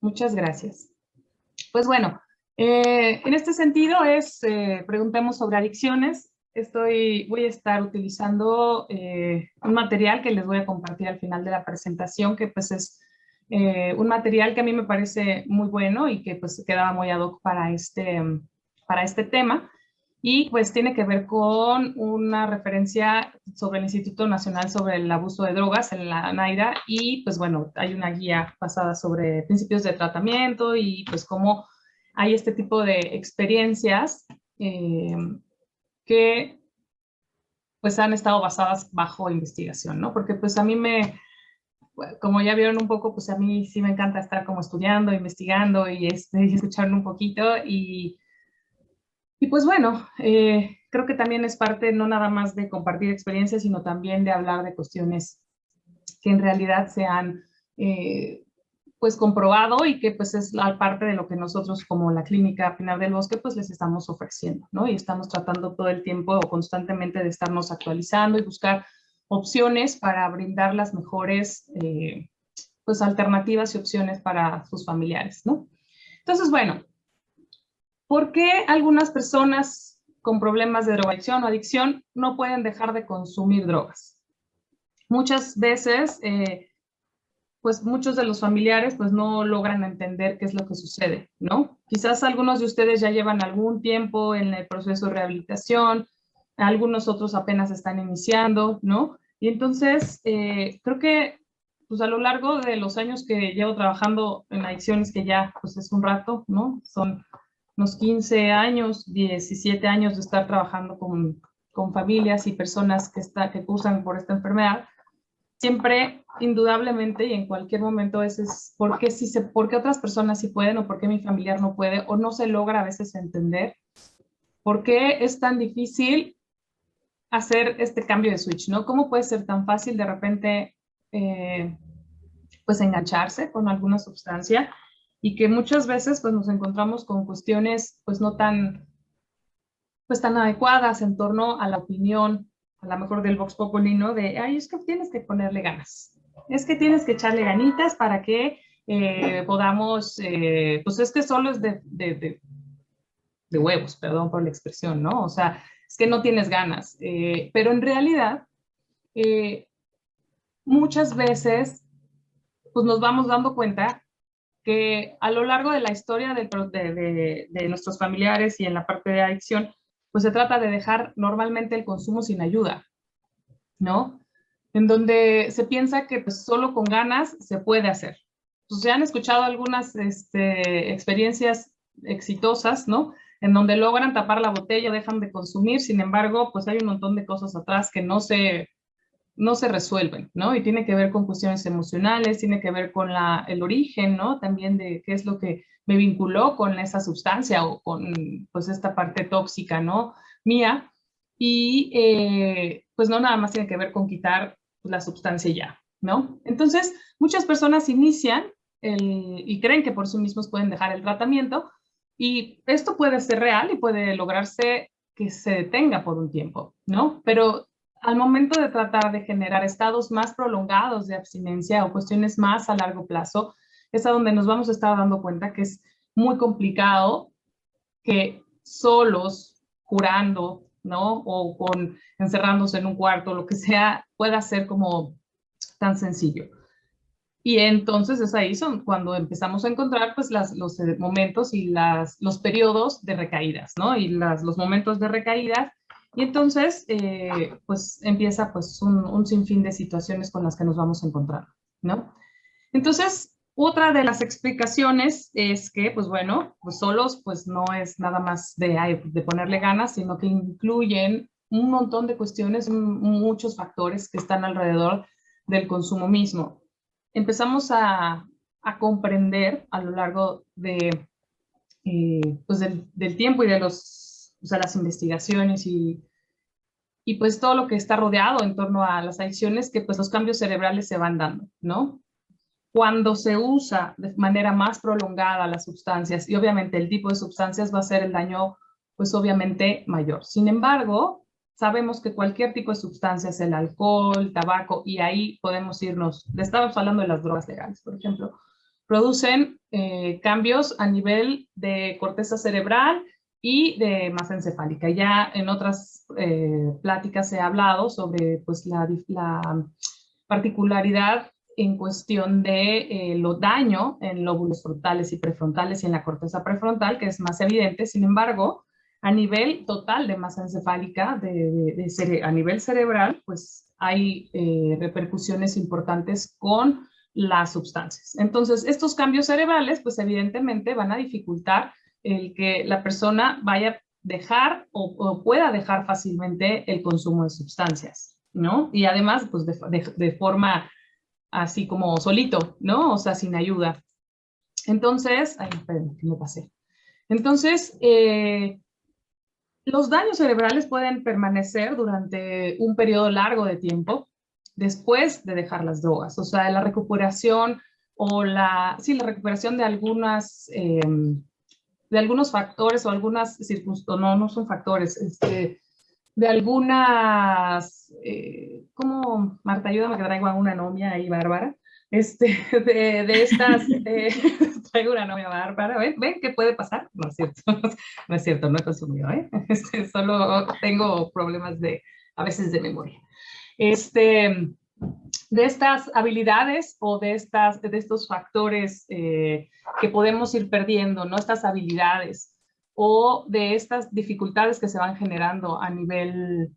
Muchas gracias. Pues bueno, en este sentido preguntemos sobre adicciones. Voy a estar utilizando un material que les voy a compartir al final de la presentación, que pues es un material que a mí me parece muy bueno y que pues quedaba muy ad hoc para este tema. Y pues tiene que ver con una referencia sobre el Instituto Nacional sobre el Abuso de Drogas, en la NAIRA, y pues bueno, hay una guía basada sobre principios de tratamiento y pues cómo hay este tipo de experiencias que pues han estado basadas bajo investigación, ¿no? Porque pues a mí como ya vieron un poco, pues a mí sí me encanta estar como estudiando, investigando y escuchando un poquito y pues bueno, creo que también es parte no nada más de compartir experiencias, sino también de hablar de cuestiones que en realidad se han pues comprobado y que pues es la parte de lo que nosotros como la Clínica Pinar del Bosque pues les estamos ofreciendo, ¿no? Y estamos tratando todo el tiempo o constantemente de estarnos actualizando y buscar opciones para brindar las mejores pues alternativas y opciones para sus familiares, ¿no? Entonces, bueno, ¿por qué algunas personas con problemas de drogadicción o adicción no pueden dejar de consumir drogas? Muchas veces, pues muchos de los familiares pues no logran entender qué es lo que sucede, ¿no? Quizás algunos de ustedes ya llevan algún tiempo en el proceso de rehabilitación, algunos otros apenas están iniciando, ¿no? Y entonces, creo que pues a lo largo de los años que llevo trabajando en adicciones, que ya pues es un rato, ¿no? Son unos 15 años, 17 años de estar trabajando con familias y personas que cursan por esta enfermedad, siempre, indudablemente y en cualquier momento es ¿por qué otras personas sí pueden o por qué mi familiar no puede o no se logra a veces entender por qué es tan difícil hacer este cambio de switch, ¿no? ¿Cómo puede ser tan fácil de repente pues engancharse con alguna sustancia y que muchas veces pues nos encontramos con cuestiones pues no tan pues tan adecuadas en torno a la opinión, a lo mejor del Vox Populi, ¿no? De, ay, es que tienes que ponerle ganas, es que tienes que echarle ganitas para que podamos, pues es que solo es de huevos, perdón por la expresión, ¿no? O sea, es que no tienes ganas, pero en realidad eh, muchas veces pues nos vamos dando cuenta que a lo largo de la historia de nuestros familiares y en la parte de adicción, pues se trata de dejar normalmente el consumo sin ayuda, ¿no? En donde se piensa que pues, solo con ganas se puede hacer. Pues ya han escuchado algunas experiencias exitosas, ¿no? En donde logran tapar la botella, dejan de consumir, sin embargo, pues hay un montón de cosas atrás que no se resuelven, ¿no? Y tiene que ver con cuestiones emocionales, tiene que ver con el origen, ¿no? También de qué es lo que me vinculó con esa sustancia o con, pues, esta parte tóxica, ¿no? Mía. Y, pues, no nada más tiene que ver con quitar la sustancia ya, ¿no? Entonces, muchas personas inician y creen que por sí mismos pueden dejar el tratamiento y esto puede ser real y puede lograrse que se detenga por un tiempo, ¿no? Pero al momento de tratar de generar estados más prolongados de abstinencia o cuestiones más a largo plazo, es a donde nos vamos a estar dando cuenta que es muy complicado que solos, curando, ¿no? O encerrándose en un cuarto, lo que sea, pueda ser como tan sencillo. Y entonces es ahí cuando empezamos a encontrar pues los momentos y los periodos de recaídas, ¿no? Y los momentos de recaídas. Y entonces pues empieza pues un sinfín de situaciones con las que nos vamos a encontrar, ¿no? Entonces, otra de las explicaciones es que, pues bueno, pues solos pues no es nada más de ponerle ganas, sino que incluyen un montón de cuestiones, muchos factores que están alrededor del consumo mismo. Empezamos a comprender a lo largo pues del tiempo y de las investigaciones y pues todo lo que está rodeado en torno a las adicciones, que pues los cambios cerebrales se van dando, ¿no? Cuando se usa de manera más prolongada las sustancias, y obviamente el tipo de sustancias va a ser el daño, pues obviamente mayor. Sin embargo, sabemos que cualquier tipo de sustancias, el alcohol, tabaco, y ahí podemos irnos, le estábamos hablando de las drogas legales, por ejemplo, producen cambios a nivel de corteza cerebral y de masa encefálica. Ya en otras pláticas he hablado sobre pues, la particularidad en cuestión de lo daño en lóbulos frontales y prefrontales y en la corteza prefrontal, que es más evidente. Sin embargo, a nivel total de masa encefálica, a nivel cerebral, pues hay repercusiones importantes con las sustancias. Entonces, estos cambios cerebrales, pues evidentemente van a dificultar el que la persona vaya a dejar o pueda dejar fácilmente el consumo de sustancias, ¿no? Y además, pues de forma así como solito, ¿no? O sea, sin ayuda. Entonces, ay, espérenme, que me pasé. Entonces, los daños cerebrales pueden permanecer durante un periodo largo de tiempo después de dejar las drogas. O sea, la recuperación o la recuperación de algunos factores o algunas circunstancias, no son factores, de algunas, como Marta, ayúdame que traigo a una novia ahí bárbara, de estas, traigo una novia bárbara, ¿ven qué puede pasar? No es cierto, no es cierto, no he consumido, solo tengo problemas a veces de memoria. De estas habilidades o de estos factores que podemos ir perdiendo, ¿no? Estas habilidades o de estas dificultades que se van generando a nivel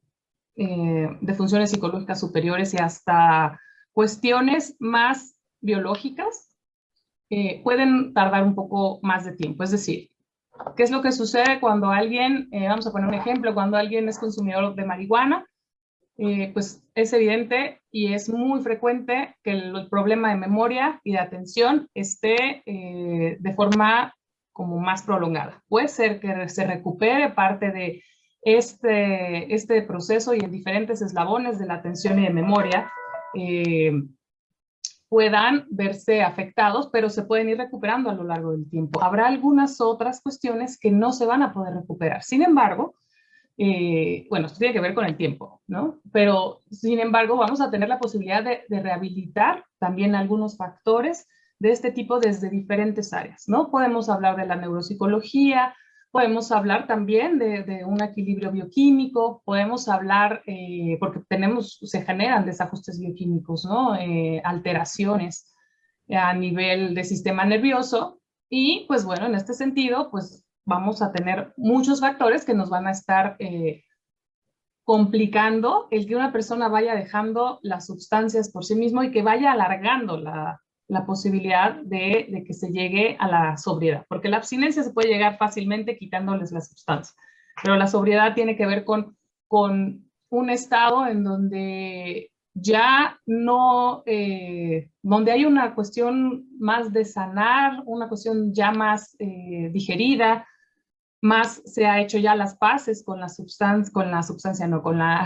de funciones psicológicas superiores y hasta cuestiones más biológicas, pueden tardar un poco más de tiempo. Es decir, ¿qué es lo que sucede cuando alguien, vamos a poner un ejemplo, cuando alguien es consumidor de marihuana? Pues es evidente y es muy frecuente que el problema de memoria y de atención esté de forma como más prolongada. Puede ser que se recupere parte de este proceso y en diferentes eslabones de la atención y de memoria puedan verse afectados, pero se pueden ir recuperando a lo largo del tiempo. Habrá algunas otras cuestiones que no se van a poder recuperar. Sin embargo, bueno, esto tiene que ver con el tiempo, ¿no? Pero, sin embargo, vamos a tener la posibilidad de rehabilitar también algunos factores de este tipo desde diferentes áreas, ¿no? Podemos hablar de la neuropsicología, podemos hablar también de un equilibrio bioquímico, podemos hablar, porque se generan desajustes bioquímicos, ¿no? Alteraciones a nivel de sistema nervioso y, pues bueno, en este sentido, pues vamos a tener muchos factores que nos van a estar complicando el que una persona vaya dejando las sustancias por sí mismo y que vaya alargando la posibilidad de que se llegue a la sobriedad. Porque la abstinencia se puede llegar fácilmente quitándoles la sustancia, pero la sobriedad tiene que ver con un estado en donde ya no, donde hay una cuestión más de sanar, una cuestión ya más digerida, más se ha hecho ya las paces con la sustancia, no, con la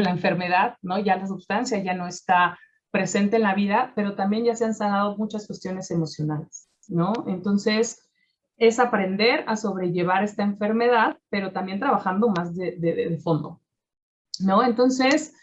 enfermedad, ¿no? Ya la sustancia ya no está presente en la vida, pero también ya se han sanado muchas cuestiones emocionales, ¿no? Entonces, es aprender a sobrellevar esta enfermedad, pero también trabajando más de fondo, ¿no? Entonces,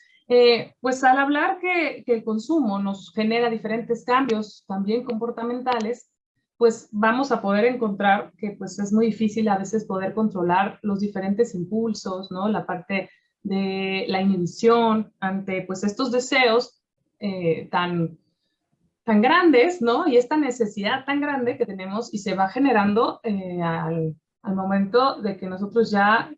pues al hablar que el consumo nos genera diferentes cambios también comportamentales, pues vamos a poder encontrar que pues es muy difícil a veces poder controlar los diferentes impulsos, ¿no? La parte de la inhibición ante pues estos deseos tan grandes, ¿no? Y esta necesidad tan grande que tenemos y se va generando al momento de que nosotros ya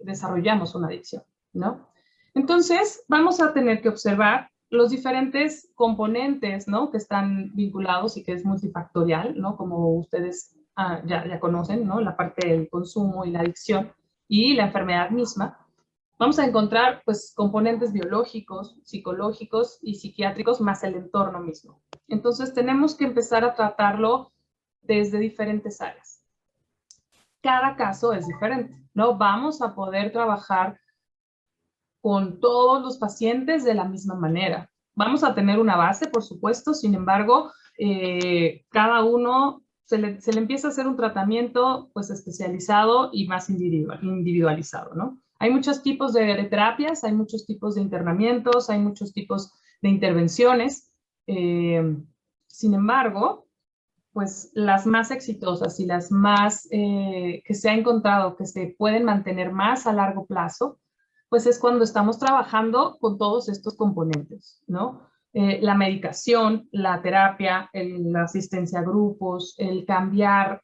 desarrollamos una adicción, ¿no? Entonces, vamos a tener que observar los diferentes componentes, ¿no? Que están vinculados y que es multifactorial, ¿no? Como ustedes ya conocen, ¿no? La parte del consumo y la adicción y la enfermedad misma. Vamos a encontrar, pues, componentes biológicos, psicológicos y psiquiátricos más el entorno mismo. Entonces, tenemos que empezar a tratarlo desde diferentes áreas. Cada caso es diferente, ¿no? Vamos a poder trabajar con todos los pacientes de la misma manera. Vamos a tener una base, por supuesto, sin embargo, cada uno se le empieza a hacer un tratamiento pues especializado y más individualizado, ¿no? Hay muchos tipos de terapias, hay muchos tipos de internamientos, hay muchos tipos de intervenciones. Sin embargo, pues las más exitosas y las más que se ha encontrado que se pueden mantener más a largo plazo, pues es cuando estamos trabajando con todos estos componentes, ¿no? La medicación, la terapia, la asistencia a grupos, el cambiar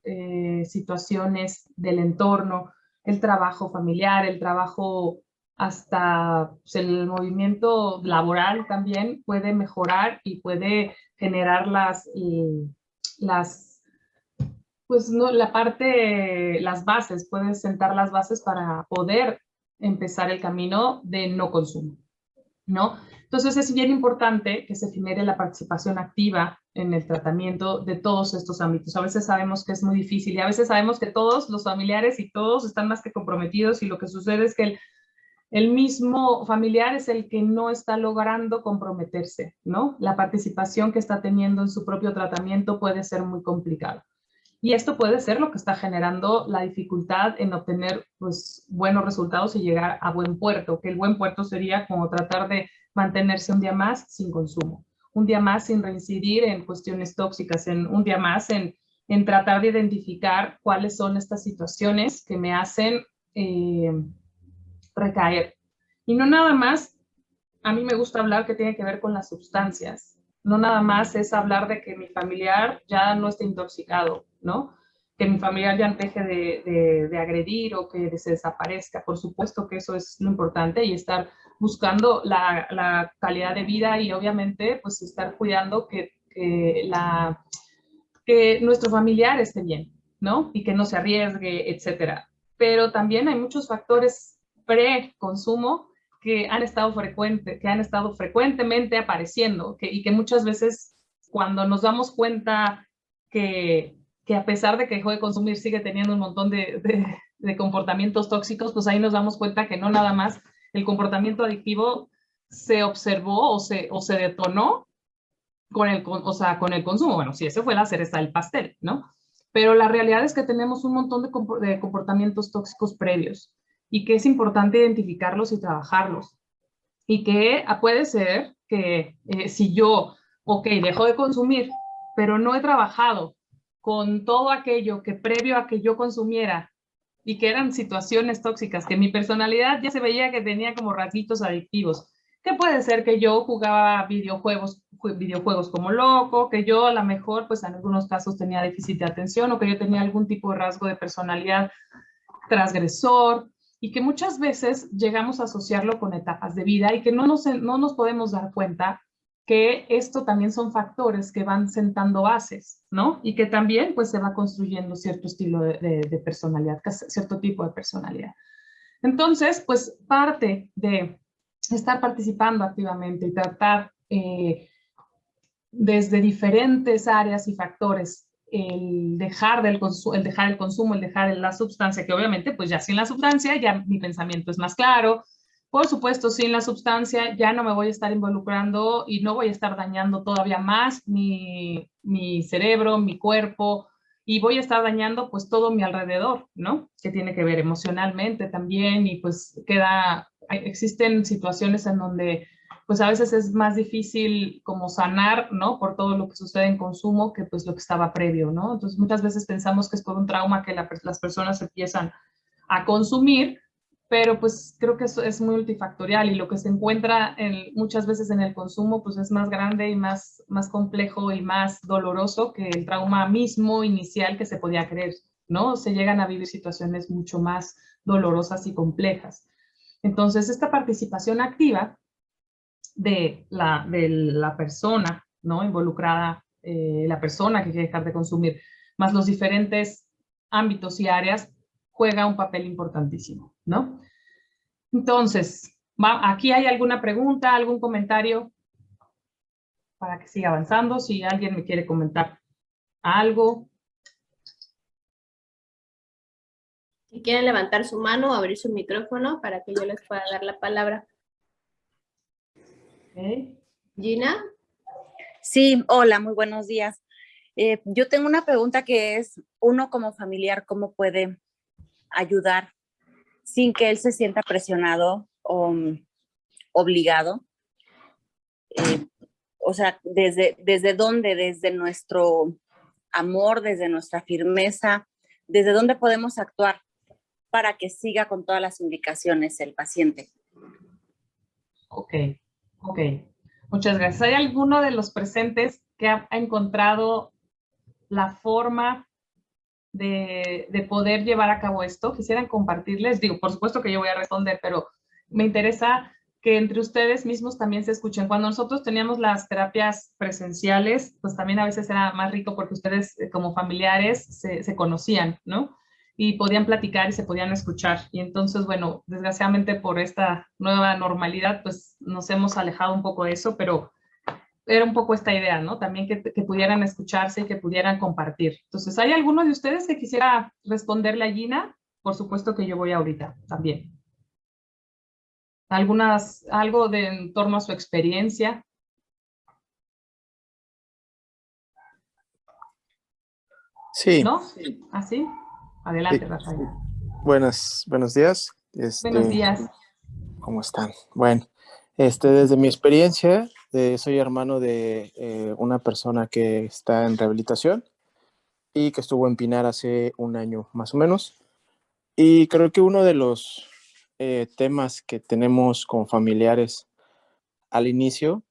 situaciones del entorno, el trabajo familiar, el trabajo hasta pues, el movimiento laboral también puede mejorar y puede generar las pues no, la parte, las bases, puedes sentar las bases para poder empezar el camino de no consumo, ¿no? Entonces es bien importante que se genere la participación activa en el tratamiento de todos estos ámbitos. A veces sabemos que es muy difícil y a veces sabemos que todos los familiares y todos están más que comprometidos y lo que sucede es que el mismo familiar es el que no está logrando comprometerse, ¿no? La participación que está teniendo en su propio tratamiento puede ser muy complicada. Y esto puede ser lo que está generando la dificultad en obtener pues, buenos resultados y llegar a buen puerto, que el buen puerto sería como tratar de mantenerse un día más sin consumo, un día más sin reincidir en cuestiones tóxicas, un día más en tratar de identificar cuáles son estas situaciones que me hacen recaer. Y no nada más, a mí me gusta hablar que tiene que ver con las sustancias. No nada más es hablar de que mi familiar ya no esté intoxicado, ¿no? Que mi familiar ya deje de agredir o que se desaparezca. Por supuesto que eso es lo importante y estar buscando la calidad de vida y obviamente pues estar cuidando que nuestro familiar esté bien, ¿no? Y que no se arriesgue, etcétera. Pero también hay muchos factores pre-consumo que han estado frecuentemente apareciendo y que muchas veces cuando nos damos cuenta que a pesar de que dejó de consumir sigue teniendo un montón de comportamientos tóxicos, pues ahí nos damos cuenta que no nada más el comportamiento adictivo se observó o se detonó con el consumo. Bueno, sí, ese fue la cereza del pastel, ¿no? Pero la realidad es que tenemos un montón de comportamientos tóxicos previos y que es importante identificarlos y trabajarlos. Y que puede ser que si yo, ok, dejo de consumir, pero no he trabajado con todo aquello que previo a que yo consumiera y que eran situaciones tóxicas, que mi personalidad ya se veía que tenía como rasguitos adictivos, que puede ser que yo jugaba videojuegos como loco, que yo a lo mejor, pues en algunos casos tenía déficit de atención o que yo tenía algún tipo de rasgo de personalidad transgresor y que muchas veces llegamos a asociarlo con etapas de vida y que no nos podemos dar cuenta que esto también son factores que van sentando bases, ¿no? Y que también pues se va construyendo cierto estilo de personalidad, cierto tipo de personalidad. Entonces, pues parte de estar participando activamente y tratar desde diferentes áreas y factores el dejar el consumo, el dejar la sustancia, que obviamente pues ya sin la sustancia ya mi pensamiento es más claro. Por supuesto, sin la sustancia ya no me voy a estar involucrando y no voy a estar dañando todavía más mi cerebro, mi cuerpo, y voy a estar dañando pues todo mi alrededor, ¿no? Que tiene que ver emocionalmente también y pues existen situaciones en donde pues a veces es más difícil como sanar, ¿no? Por todo lo que sucede en consumo que pues lo que estaba previo, ¿no? Entonces muchas veces pensamos que es por un trauma que las personas empiezan a consumir, pero pues creo que eso es muy multifactorial y lo que se encuentra muchas veces en el consumo pues es más grande y más complejo y más doloroso que el trauma mismo inicial que se podía creer, ¿no? Se llegan a vivir situaciones mucho más dolorosas y complejas. Entonces, esta participación activa de la persona, ¿no? Involucrada, la persona que quiere dejar de consumir, más los diferentes ámbitos y áreas, juega un papel importantísimo, ¿no? Entonces, aquí hay alguna pregunta, algún comentario para que siga avanzando, si alguien me quiere comentar algo. Si quieren levantar su mano o abrir su micrófono para que yo les pueda dar la palabra. Okay. Gina. Sí, hola, muy buenos días. Yo tengo una pregunta que es, uno como familiar, ¿cómo puede ayudar sin que él se sienta presionado o obligado? O sea, ¿desde dónde? Desde nuestro amor, desde nuestra firmeza, desde dónde podemos actuar para que siga con todas las indicaciones el paciente. Ok, ok. Muchas gracias. ¿Hay alguno de los presentes que ha encontrado la forma de poder llevar a cabo esto? Quisieran compartirles, digo, por supuesto que yo voy a responder, pero me interesa que entre ustedes mismos también se escuchen. Cuando nosotros teníamos las terapias presenciales, pues también a veces era más rico porque ustedes como familiares se conocían, ¿no? Y podían platicar y se podían escuchar. Y entonces, bueno, desgraciadamente por esta nueva normalidad, pues nos hemos alejado un poco de eso, pero era un poco esta idea, ¿no? También que pudieran escucharse y que pudieran compartir. Entonces, ¿hay alguno de ustedes que quisiera responderle a Gina? Por supuesto que yo voy ahorita también. Algo de en torno a su experiencia. Sí. ¿No? ¿Así? Adelante, Sí. Rafael. Buenos días. Buenos días. ¿Cómo están? Bueno, desde mi experiencia, soy hermano de una persona que está en rehabilitación y que estuvo en Pinar hace un año más o menos. Y creo que uno de los temas que tenemos como familiares al inicio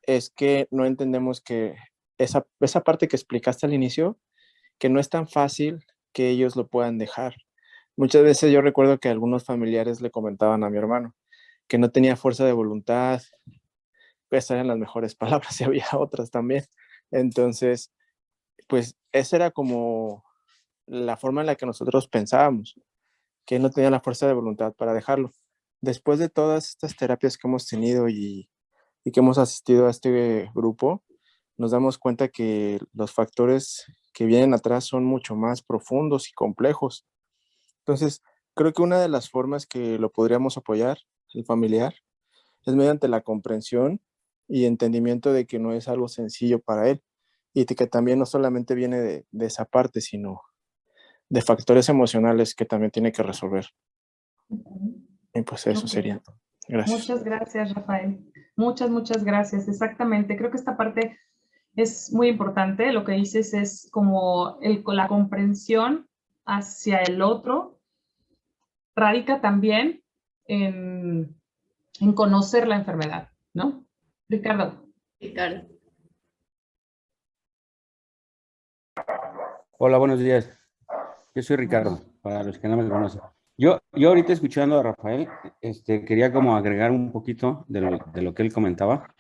es que no entendemos que esa parte que explicaste al inicio, que no es tan fácil que ellos lo puedan dejar. Muchas veces yo recuerdo que algunos familiares le comentaban a mi hermano que no tenía fuerza de voluntad, pues esas eran las mejores palabras y había otras también. Entonces, pues esa era como la forma en la que nosotros pensábamos, que él no tenía la fuerza de voluntad para dejarlo. Después de todas estas terapias que hemos tenido y que hemos asistido a este grupo, nos damos cuenta que los factores que vienen atrás son mucho más profundos y complejos. Entonces, creo que una de las formas que lo podríamos apoyar, el familiar, es mediante la comprensión y entendimiento de que no es algo sencillo para él y de que también no solamente viene de esa parte, sino de factores emocionales que también tiene que resolver. Y pues eso sería. Gracias. Muchas gracias, Rafael. Muchas gracias. Exactamente. Creo que esta parte es muy importante. Lo que dices es como la comprensión hacia el otro radica también en conocer la enfermedad, ¿no? Ricardo. Ricardo. Hola, buenos días. Yo soy Ricardo, para los que no me conocen. Yo ahorita escuchando a Rafael, quería como agregar un poquito de lo que él comentaba.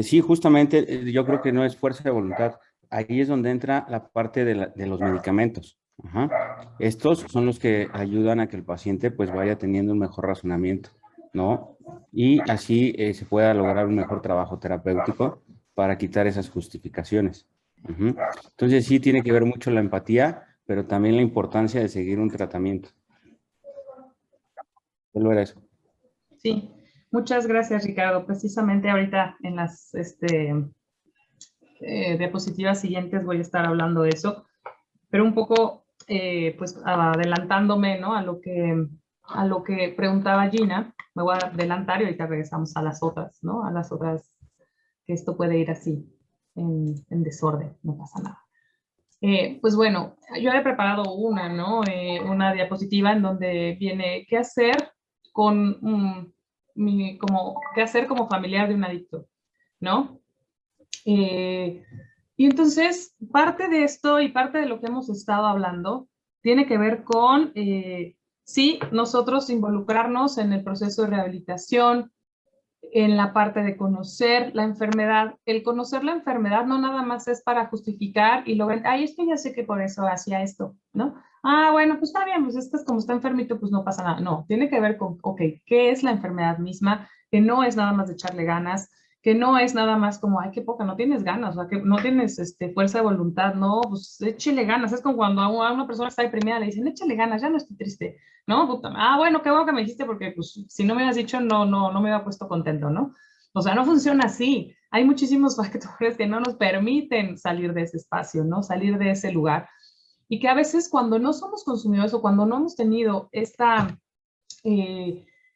Sí, justamente yo creo que no es fuerza de voluntad. Ahí es donde entra la parte de los medicamentos. Ajá. Estos son los que ayudan a que el paciente pues vaya teniendo un mejor razonamiento, ¿no? Y así se pueda lograr un mejor trabajo terapéutico para quitar esas justificaciones. Uh-huh. Entonces sí tiene que ver mucho la empatía, pero también la importancia de seguir un tratamiento. Solo era eso. Sí, muchas gracias, Ricardo. Precisamente ahorita en las diapositivas siguientes voy a estar hablando de eso, pero un poco pues adelantándome, ¿no? a lo que preguntaba Gina, me voy a adelantar y ahorita regresamos a las otras, ¿no? A las otras, que esto puede ir así, en desorden, no pasa nada. Pues bueno, yo he preparado una, ¿no? Una diapositiva en donde viene qué hacer qué hacer como familiar de un adicto, ¿no? Y entonces, parte de esto y parte de lo que hemos estado hablando tiene que ver con, sí, nosotros involucrarnos en el proceso de rehabilitación, en la parte de conocer la enfermedad. El conocer la enfermedad no nada más es para justificar y luego, ay, es que ya sé que por eso hacía esto, ¿no? Ah, bueno, pues está bien, pues es como está enfermito, pues no pasa nada. No, tiene que ver con, ok, ¿qué es la enfermedad misma? Que no es nada más de echarle ganas, que no es nada más como, ay, qué poca, no tienes ganas, o sea, que no tienes fuerza de voluntad, no, pues échale ganas. Es como cuando a una persona está deprimida le dicen, échale ganas, ya no estoy triste, ¿no? Puta, bueno, qué bueno que me dijiste porque pues si no me hubieras dicho no me hubiera puesto contento, ¿no? O sea, no funciona así. Hay muchísimos factores que no nos permiten salir de ese espacio, ¿no? Salir de ese lugar. Y que a veces cuando no somos consumidores o cuando no hemos tenido esta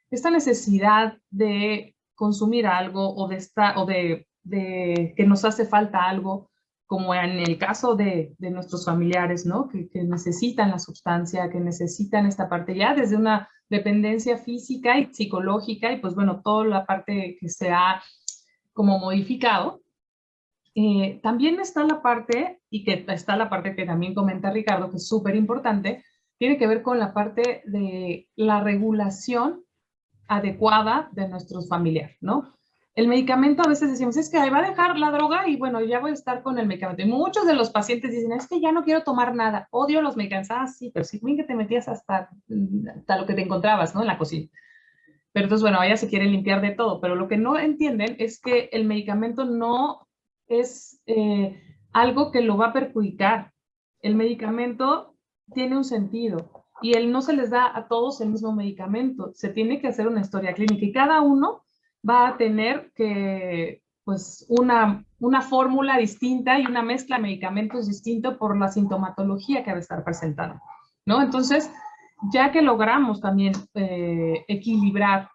necesidad de consumir algo o de que nos hace falta algo, como en el caso de nuestros familiares, ¿no? Que necesitan la sustancia, que necesitan esta parte ya desde una dependencia física y psicológica y pues bueno, toda la parte que se ha como modificado. También está la parte, y que está la parte que también comenta Ricardo, que es súper importante, tiene que ver con la parte de la regulación adecuada de nuestros familiares, ¿no? El medicamento a veces decimos, es que ahí va a dejar la droga y bueno, ya voy a estar con el medicamento. Y muchos de los pacientes dicen, es que ya no quiero tomar nada, odio los medicamentos. Ah, sí, pero sí, bien que te metías hasta lo que te encontrabas, ¿no? En la cocina. Pero entonces, bueno, ella se quiere limpiar de todo, pero lo que no entienden es que el medicamento no es algo que lo va a perjudicar. El medicamento tiene un sentido y él no se les da a todos el mismo medicamento. Se tiene que hacer una historia clínica y cada uno va a tener que, pues, una fórmula distinta y una mezcla de medicamentos distinto por la sintomatología que va a estar presentando, ¿no? Entonces, ya que logramos también equilibrar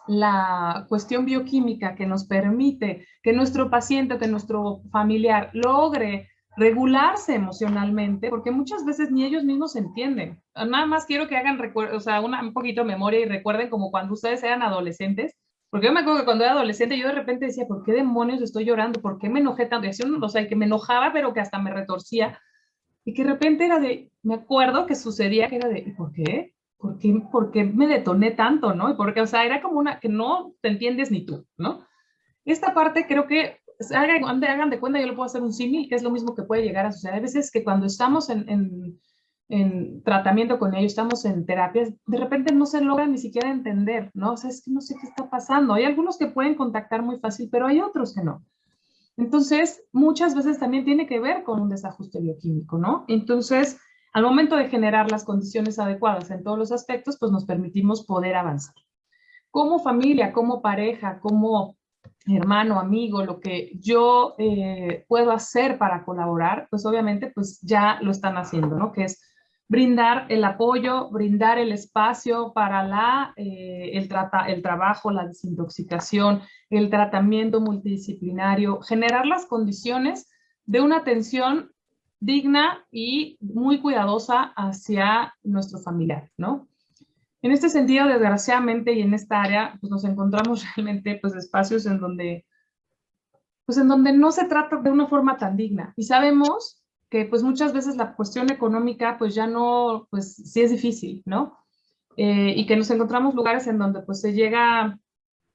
la cuestión bioquímica que nos permite que nuestro paciente, que nuestro familiar logre regularse emocionalmente, porque muchas veces ni ellos mismos entienden. Nada más quiero que hagan, o sea, un poquito de memoria y recuerden como cuando ustedes eran adolescentes, porque yo me acuerdo que cuando era adolescente yo de repente decía, ¿por qué demonios estoy llorando? ¿Por qué me enojé tanto? O sea, que me enojaba, pero que hasta me retorcía. Y que de repente era de, me acuerdo que sucedía que era de, ¿y por qué? ¿Por qué me detoné tanto, no? Y porque, o sea, era como una que no te entiendes ni tú, ¿no? Esta parte creo que, hagan de cuenta, yo le puedo hacer un símil, que es lo mismo que puede llegar a suceder. Hay veces que cuando estamos en tratamiento con ellos, estamos en terapias, de repente no se logra ni siquiera entender, ¿no? O sea, es que no sé qué está pasando. Hay algunos que pueden contactar muy fácil, pero hay otros que no. Entonces, muchas veces también tiene que ver con un desajuste bioquímico, ¿no? Entonces, al momento de generar las condiciones adecuadas en todos los aspectos, pues nos permitimos poder avanzar. Como familia, como pareja, como hermano, amigo, lo que yo puedo hacer para colaborar, pues obviamente pues ya lo están haciendo, ¿no? Que es brindar el apoyo, brindar el espacio para el trabajo, la desintoxicación, el tratamiento multidisciplinario, generar las condiciones de una atención digna y muy cuidadosa hacia nuestro familiar, ¿no? En este sentido, desgraciadamente, y en esta área, pues nos encontramos realmente pues espacios en donde no se trata de una forma tan digna. Y sabemos que pues muchas veces la cuestión económica pues ya no, pues sí es difícil, ¿no? Y que nos encontramos lugares en donde pues se llega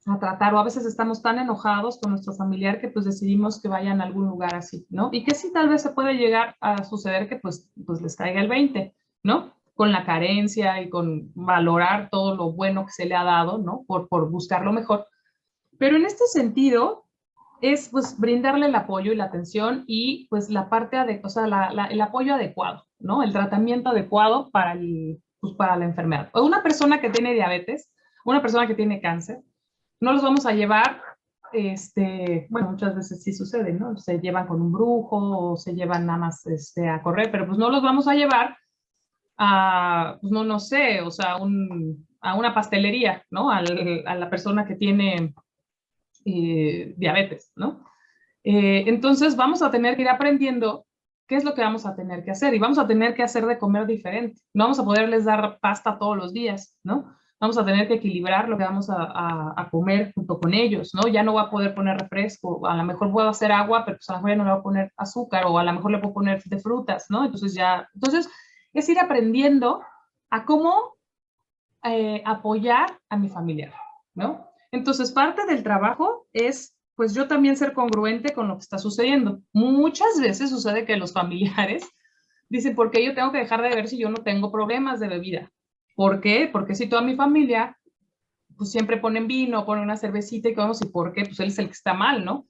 a tratar, o a veces estamos tan enojados con nuestro familiar que pues decidimos que vayan a algún lugar así, ¿no? Y que sí tal vez se puede llegar a suceder que pues les caiga el 20, ¿no? Con la carencia y con valorar todo lo bueno que se le ha dado, ¿no? Por buscar lo mejor. Pero en este sentido es pues brindarle el apoyo y la atención y pues la parte o sea, el apoyo adecuado, ¿no? El tratamiento adecuado pues, para la enfermedad. O una persona que tiene diabetes, una persona que tiene cáncer, no los vamos a llevar, bueno, muchas veces sí sucede, ¿no? Se llevan con un brujo o se llevan nada más a correr, pero pues no los vamos a llevar a, pues no sé, o sea, a una pastelería, ¿no? A la persona que tiene diabetes, ¿no? Entonces vamos a tener que ir aprendiendo qué es lo que vamos a tener que hacer y vamos a tener que hacer de comer diferente. No vamos a poderles dar pasta todos los días, ¿no? Vamos a tener que equilibrar lo que vamos a comer junto con ellos, ¿no? Ya no voy a poder poner refresco, a lo mejor puedo hacer agua, pero pues a lo mejor ya no le voy a poner azúcar o a lo mejor le puedo poner de frutas, ¿no? Entonces es ir aprendiendo a cómo apoyar a mi familiar, ¿no? Entonces, parte del trabajo es, pues yo también ser congruente con lo que está sucediendo. Muchas veces sucede que los familiares dicen, ¿por qué yo tengo que dejar de beber si yo no tengo problemas de bebida? ¿Por qué? Porque si toda mi familia, pues siempre ponen vino, ponen una cervecita y vamos, ¿y por qué? Pues él es el que está mal, ¿no?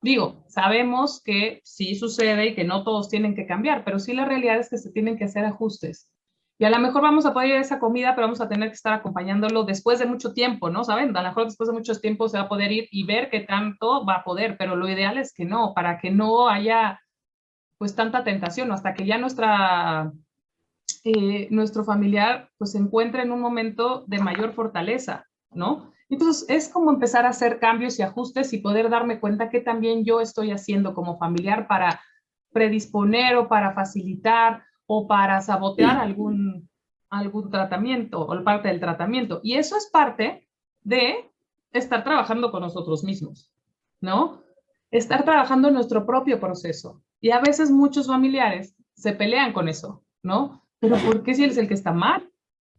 Digo, sabemos que sí sucede y que no todos tienen que cambiar, pero sí la realidad es que se tienen que hacer ajustes. Y a lo mejor vamos a poder ir a esa comida, pero vamos a tener que estar acompañándolo después de mucho tiempo, ¿no? ¿Saben? A lo mejor después de mucho tiempo se va a poder ir y ver qué tanto va a poder, pero lo ideal es que no, para que no haya pues tanta tentación, hasta que ya nuestro familiar pues se encuentre en un momento de mayor fortaleza, ¿no? Entonces, es como empezar a hacer cambios y ajustes y poder darme cuenta que también yo estoy haciendo como familiar para predisponer o para facilitar o para sabotear algún tratamiento o parte del tratamiento. Y eso es parte de estar trabajando con nosotros mismos, ¿no? Estar trabajando en nuestro propio proceso. Y a veces muchos familiares se pelean con eso, ¿no? Pero ¿por qué si él es el que está mal?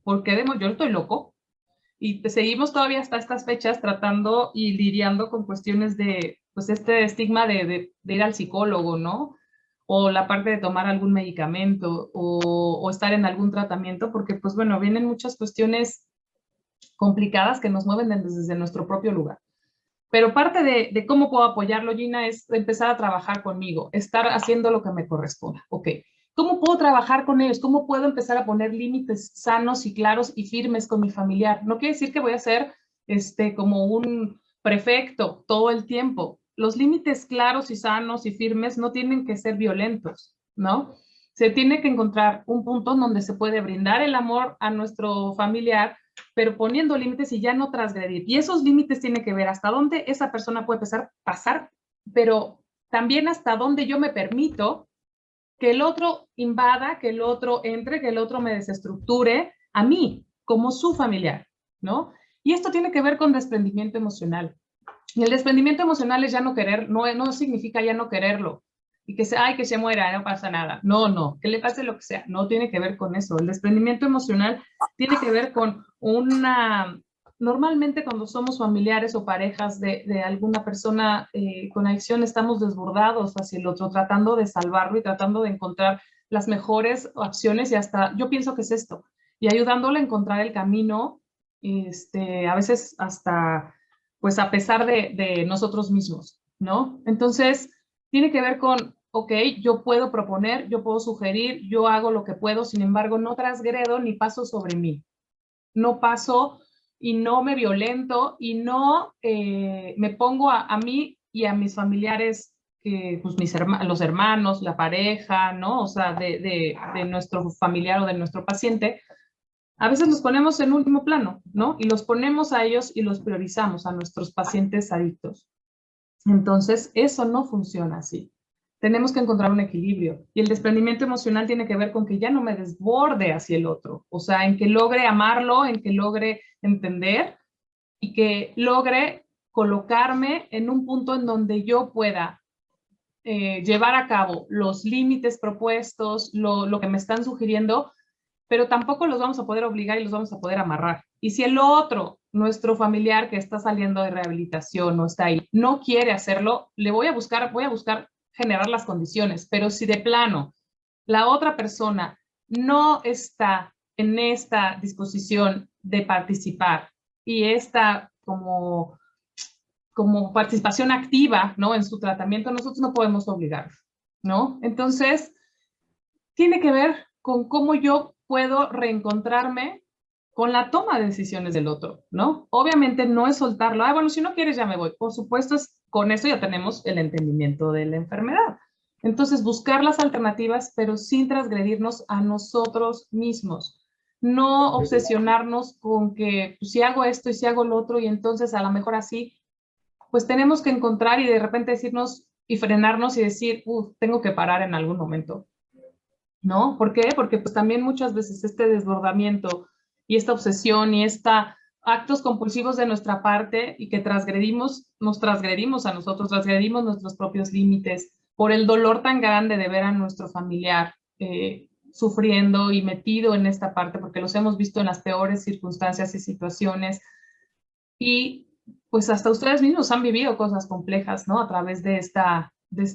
¿Por qué yo estoy loco? Y seguimos todavía hasta estas fechas tratando y lidiando con cuestiones de, pues, este estigma de ir al psicólogo, ¿no? O la parte de tomar algún medicamento o estar en algún tratamiento, porque, pues, bueno, vienen muchas cuestiones complicadas que nos mueven desde nuestro propio lugar. Pero parte de cómo puedo apoyarlo, Gina, es empezar a trabajar conmigo, estar haciendo lo que me corresponda. Ok, ¿cómo puedo trabajar con ellos? ¿Cómo puedo empezar a poner límites sanos y claros y firmes con mi familiar? No quiere decir que voy a ser como un prefecto todo el tiempo. Los límites claros y sanos y firmes no tienen que ser violentos, ¿no? Se tiene que encontrar un punto donde se puede brindar el amor a nuestro familiar, pero poniendo límites y ya no transgredir. Y esos límites tienen que ver hasta dónde esa persona puede pasar, pero también hasta dónde yo me permito que el otro invada, que el otro entre, que el otro me desestructure a mí, como su familiar, ¿no? Y esto tiene que ver con desprendimiento emocional. Y el desprendimiento emocional es ya no querer, no significa ya no quererlo. Y que que se muera, no pasa nada. No, que le pase lo que sea. No tiene que ver con eso. El desprendimiento emocional tiene que ver con normalmente cuando somos familiares o parejas de alguna persona con adicción, estamos desbordados hacia el otro, tratando de salvarlo y tratando de encontrar las mejores opciones y hasta, yo pienso que es esto, y ayudándole a encontrar el camino, a veces hasta, pues a pesar de nosotros mismos, ¿no? Entonces, tiene que ver con, ok, yo puedo proponer, yo puedo sugerir, yo hago lo que puedo, sin embargo, no transgredo ni paso sobre mí. No paso y no me violento y no me pongo a mí y a mis familiares, pues los hermanos, la pareja, ¿no? O sea, de nuestro familiar o de nuestro paciente, a veces los ponemos en último plano, ¿no? Y los ponemos a ellos y los priorizamos a nuestros pacientes adictos. Entonces, eso no funciona así. Tenemos que encontrar un equilibrio. Y el desprendimiento emocional tiene que ver con que ya no me desborde hacia el otro. O sea, en que logre amarlo, en que logre entender y que logre colocarme en un punto en donde yo pueda llevar a cabo los límites propuestos, lo que me están sugiriendo, pero tampoco los vamos a poder obligar y los vamos a poder amarrar. Y si el otro, nuestro familiar que está saliendo de rehabilitación o está ahí, no quiere hacerlo, voy a buscar generar las condiciones, pero si de plano la otra persona no está en esta disposición de participar y está como participación activa, ¿no? En su tratamiento, nosotros no podemos obligar, ¿no? Entonces, tiene que ver con cómo yo puedo reencontrarme con la toma de decisiones del otro, ¿no? Obviamente no es soltarlo, bueno, si no quieres ya me voy. Por supuesto, con eso ya tenemos el entendimiento de la enfermedad. Entonces, buscar las alternativas, pero sin transgredirnos a nosotros mismos. No obsesionarnos con que pues, si hago esto y si hago lo otro y entonces a lo mejor así, pues tenemos que encontrar y de repente decirnos y frenarnos y decir, tengo que parar en algún momento. ¿No? ¿Por qué? Porque pues también muchas veces este desbordamiento y esta obsesión y actos compulsivos de nuestra parte y que nos transgredimos a nosotros, transgredimos nuestros propios límites por el dolor tan grande de ver a nuestro familiar sufriendo y metido en esta parte, porque los hemos visto en las peores circunstancias y situaciones. Y pues hasta ustedes mismos han vivido cosas complejas, ¿no? A través de esta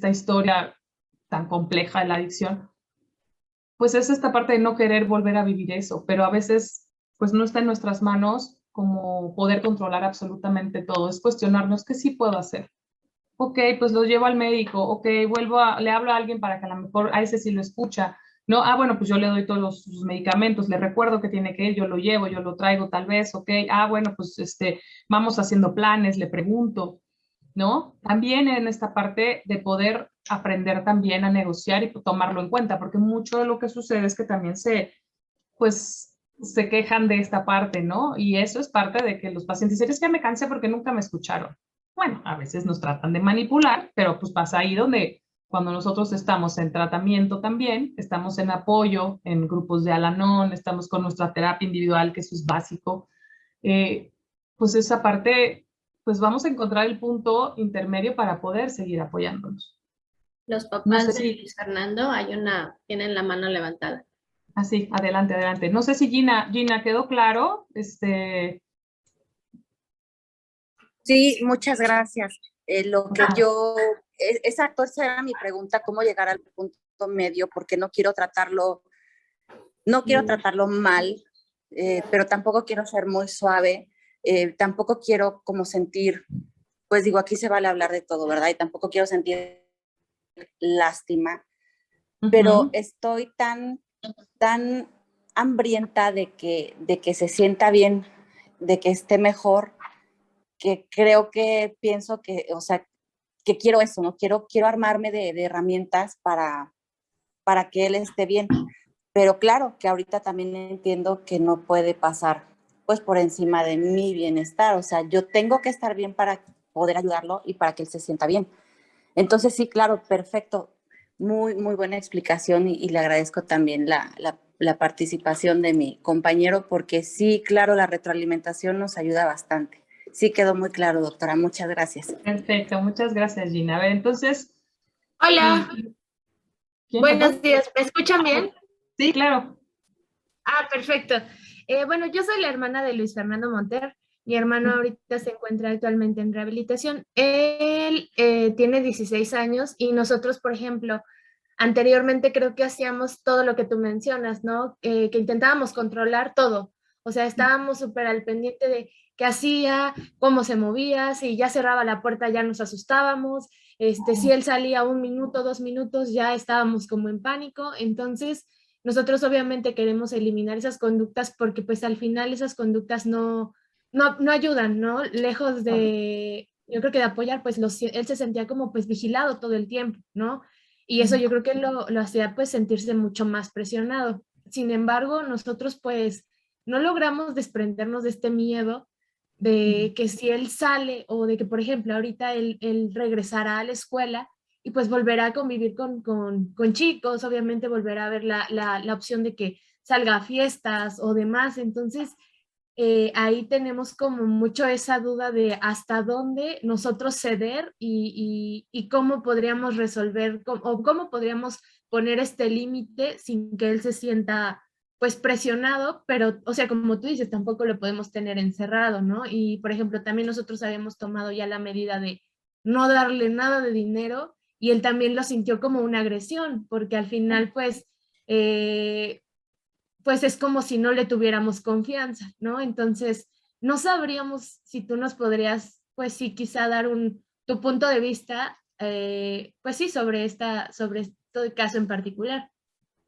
historia tan compleja de la adicción. Pues es esta parte de no querer volver a vivir eso, pero a veces pues no está en nuestras manos como poder controlar absolutamente todo, es cuestionarnos qué sí puedo hacer. Ok, pues lo llevo al médico, ok, le hablo a alguien para que a lo mejor a ese sí lo escucha, no, bueno, pues yo le doy todos sus medicamentos, le recuerdo que tiene que ir, yo lo llevo, yo lo traigo tal vez, ok, bueno, pues vamos haciendo planes, le pregunto, ¿no? También en esta parte de poder aprender también a negociar y tomarlo en cuenta, porque mucho de lo que sucede es que también pues se quejan de esta parte, ¿no? Y eso es parte de que los pacientes dicen, es que me cansé porque nunca me escucharon. Bueno, a veces nos tratan de manipular, pero pues pasa ahí donde cuando nosotros estamos en tratamiento también, estamos en apoyo, en grupos de Al-Anon, estamos con nuestra terapia individual, que eso es básico, eh, pues esa parte, pues vamos a encontrar el punto intermedio para poder seguir apoyándonos. Los No sé papás de si, Luis Fernando, tienen la mano levantada. así, adelante, adelante. No sé si Gina, ¿quedó claro? Sí, muchas gracias. Lo que yo, exacto, esa era mi pregunta, cómo llegar al punto medio, porque no quiero tratarlo mal, pero tampoco quiero ser muy suave, tampoco quiero como sentir, pues digo, aquí se vale hablar de todo, ¿verdad? Y tampoco quiero sentir lástima, pero estoy tan hambrienta de que se sienta bien, de que esté mejor, que creo que pienso que, o sea, que quiero eso, ¿no? Quiero armarme de herramientas para que él esté bien. Pero claro, que ahorita también entiendo que no puede pasar pues por encima de mi bienestar. O sea, yo tengo que estar bien para poder ayudarlo y para que él se sienta bien. Entonces, sí, claro, perfecto. Muy buena explicación y le agradezco también la participación de mi compañero porque sí, claro, la retroalimentación nos ayuda bastante. Sí quedó muy claro, doctora. Muchas gracias. Perfecto, muchas gracias, Gina. A ver, entonces, Hola, ¿quién buenos faltó? días. ¿Me escuchan bien? Sí, claro. Ah, perfecto. Bueno, yo soy la hermana de Luis Fernando Monter. Mi hermano ahorita se encuentra actualmente en rehabilitación. Él tiene 16 años y nosotros, por ejemplo, anteriormente creo que hacíamos todo lo que tú mencionas, ¿no? Que intentábamos controlar todo. O sea, estábamos súper al pendiente de qué hacía, cómo se movía, si ya cerraba la puerta ya nos asustábamos, si él salía 1 minuto, 2 minutos, ya estábamos como en pánico. Entonces, nosotros obviamente queremos eliminar esas conductas porque pues al final esas conductas no ayudan, ¿no? Lejos de, yo creo que de apoyar, pues él se sentía como pues vigilado todo el tiempo, ¿no? Y eso yo creo que lo hacía pues sentirse mucho más presionado. Sin embargo, nosotros pues no logramos desprendernos de este miedo de que si él sale o de que, por ejemplo, ahorita él regresará a la escuela y pues volverá a convivir con chicos, obviamente volverá a ver la opción de que salga a fiestas o demás. Entonces, ahí tenemos como mucho esa duda de hasta dónde nosotros ceder y cómo podríamos resolver o cómo podríamos poner este límite sin que él se sienta pues presionado, pero, o sea, como tú dices, tampoco lo podemos tener encerrado, ¿no? Y, por ejemplo, también nosotros habíamos tomado ya la medida de no darle nada de dinero y él también lo sintió como una agresión, porque al final, pues es como si no le tuviéramos confianza, ¿no? Entonces, no sabríamos si tú nos podrías, pues sí, quizá dar tu punto de vista, pues sí, sobre este caso en particular.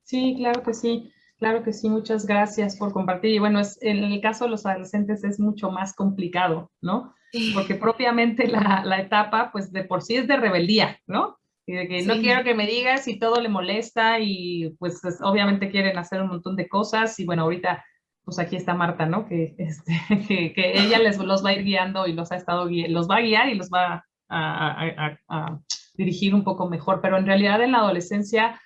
Sí, claro que sí, muchas gracias por compartir. Y bueno, en el caso de los adolescentes es mucho más complicado, ¿no? Porque Sí, propiamente la etapa, pues de por sí es de rebeldía, ¿no? Y de que no quiero sí. que me digas y todo le molesta y pues obviamente quieren hacer un montón de cosas. Y bueno, ahorita, pues aquí está Marta, ¿no? Que ella los va a ir guiando y los ha estado los va a guiar y los va a dirigir un poco mejor. Pero en realidad en la adolescencia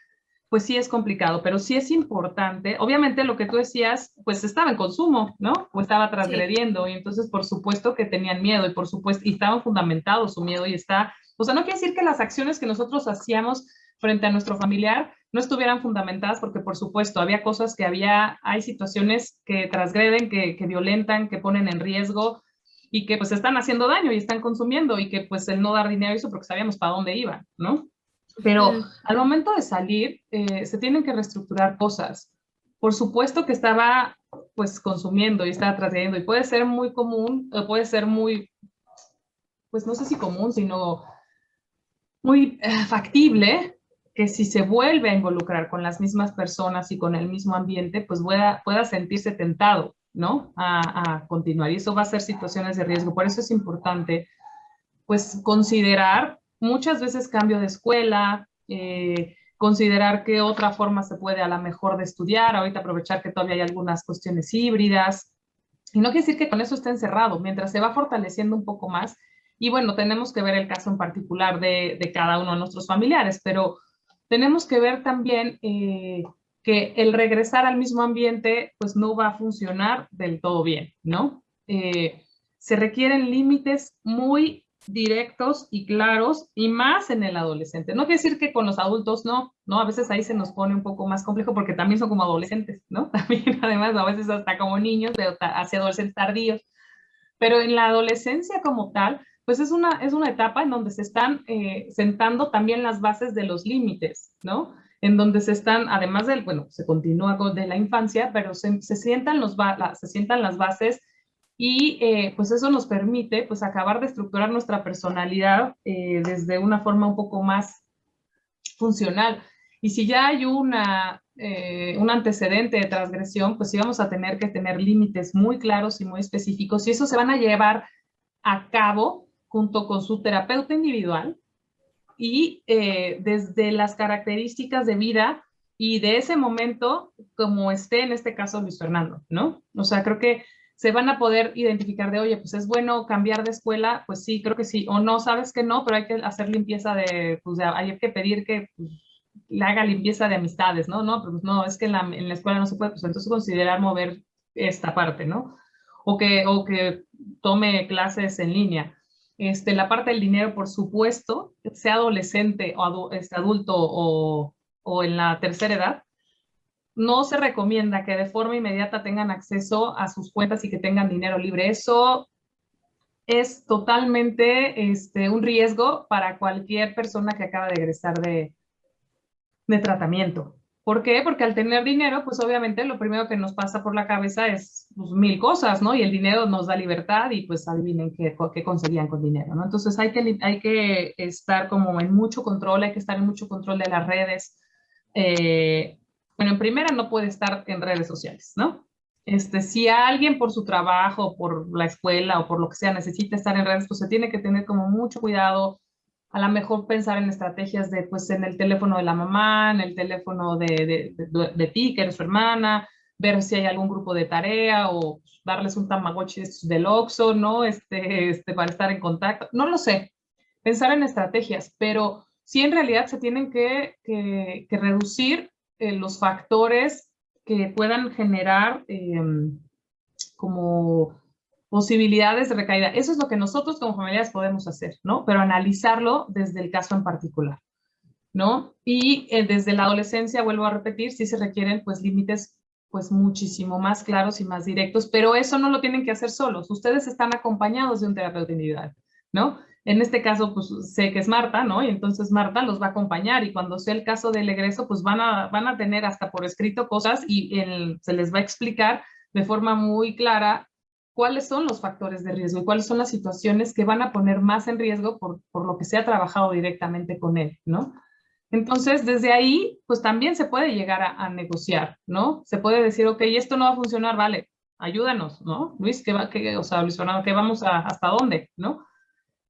pues sí es complicado, pero sí es importante. Obviamente lo que tú decías, pues estaba en consumo, ¿no? O estaba Sí. transgrediendo y entonces por supuesto que tenían miedo y por supuesto, y estaban fundamentados su miedo y está, o sea, no quiere decir que las acciones que nosotros hacíamos frente a nuestro familiar no estuvieran fundamentadas porque por supuesto había cosas hay situaciones que transgreden, que violentan, que ponen en riesgo y que pues están haciendo daño y están consumiendo y que pues el no dar dinero hizo porque sabíamos para dónde iban, ¿no? Pero al momento de salir, se tienen que reestructurar cosas. Por supuesto que estaba pues consumiendo y estaba trayendo y puede ser muy común, puede ser muy, pues no sé si común, sino muy factible que si se vuelve a involucrar con las mismas personas y con el mismo ambiente, pues pueda sentirse tentado, ¿no? A continuar. Y eso va a ser situaciones de riesgo. Por eso es importante pues considerar muchas veces cambio de escuela, considerar qué otra forma se puede a lo mejor de estudiar, ahorita aprovechar que todavía hay algunas cuestiones híbridas. Y no quiere decir que con eso esté encerrado, mientras se va fortaleciendo un poco más. Y bueno, tenemos que ver el caso en particular de cada uno de nuestros familiares, pero tenemos que ver también que el regresar al mismo ambiente pues no va a funcionar del todo bien, ¿no? Se requieren límites muy directos y claros, y más en el adolescente. No quiere decir que con los adultos no, ¿no? A veces ahí se nos pone un poco más complejo porque también son como adolescentes, ¿no? También además a veces hasta como niños, hacia adolescentes tardíos. Pero en la adolescencia como tal, pues es una etapa en donde se están sentando también las bases de los límites, ¿no? En donde se están, además del, bueno, se continúa de la infancia, pero se sientan las bases y pues eso nos permite pues acabar de estructurar nuestra personalidad desde una forma un poco más funcional. Y si ya hay un antecedente de transgresión, pues sí vamos a tener que tener límites muy claros y muy específicos, y eso se van a llevar a cabo junto con su terapeuta individual y desde las características de vida y de ese momento, como esté en este caso Luis Fernando, ¿no? O sea, creo que se van a poder identificar de, oye, pues es bueno cambiar de escuela, pues sí, creo que sí, o no, sabes que no, pero hay que hacer limpieza pues hay que pedir que pues, le haga limpieza de amistades, ¿no? No, pues no, es que en la escuela no se puede, pues entonces considerar mover esta parte, ¿no? O que tome clases en línea. La parte del dinero, por supuesto, sea adolescente o adulto o en la tercera edad, no se recomienda que de forma inmediata tengan acceso a sus cuentas y que tengan dinero libre. Eso es totalmente un riesgo para cualquier persona que acaba de egresar de tratamiento. ¿Por qué? Porque al tener dinero, pues obviamente lo primero que nos pasa por la cabeza es pues, mil cosas, ¿no? Y el dinero nos da libertad y pues adivinen qué conseguían con dinero, ¿no? Entonces hay que estar como en mucho control, hay que estar en mucho control de las redes. Bueno, en primera no puede estar en redes sociales, ¿no? Si alguien por su trabajo, por la escuela o por lo que sea necesita estar en redes, pues se tiene que tener como mucho cuidado, a lo mejor pensar en estrategias de, pues, en el teléfono de la mamá, en el teléfono de ti, que eres su hermana, ver si hay algún grupo de tarea o darles un tamagotchi del Oxxo, ¿no? Para estar en contacto. No lo sé, pensar en estrategias, pero sí en realidad se tienen que reducir los factores que puedan generar como posibilidades de recaída. Eso es lo que nosotros como familias podemos hacer, ¿no? Pero analizarlo desde el caso en particular, ¿no? Y desde la adolescencia, vuelvo a repetir, sí se requieren pues límites pues muchísimo más claros y más directos, pero eso no lo tienen que hacer solos. Ustedes están acompañados de un terapeuta individual, ¿no? En este caso, pues sé que es Marta, ¿no? Y entonces Marta los va a acompañar y cuando sea el caso del egreso, pues van a tener hasta por escrito cosas y se les va a explicar de forma muy clara cuáles son los factores de riesgo y cuáles son las situaciones que van a poner más en riesgo por lo que se ha trabajado directamente con él, ¿no? Entonces, desde ahí, pues también se puede llegar a negociar, ¿no? Se puede decir, ok, esto no va a funcionar, vale, ayúdanos, ¿no? Luis, o sea, Luis Fernando, ¿qué vamos hasta dónde, no?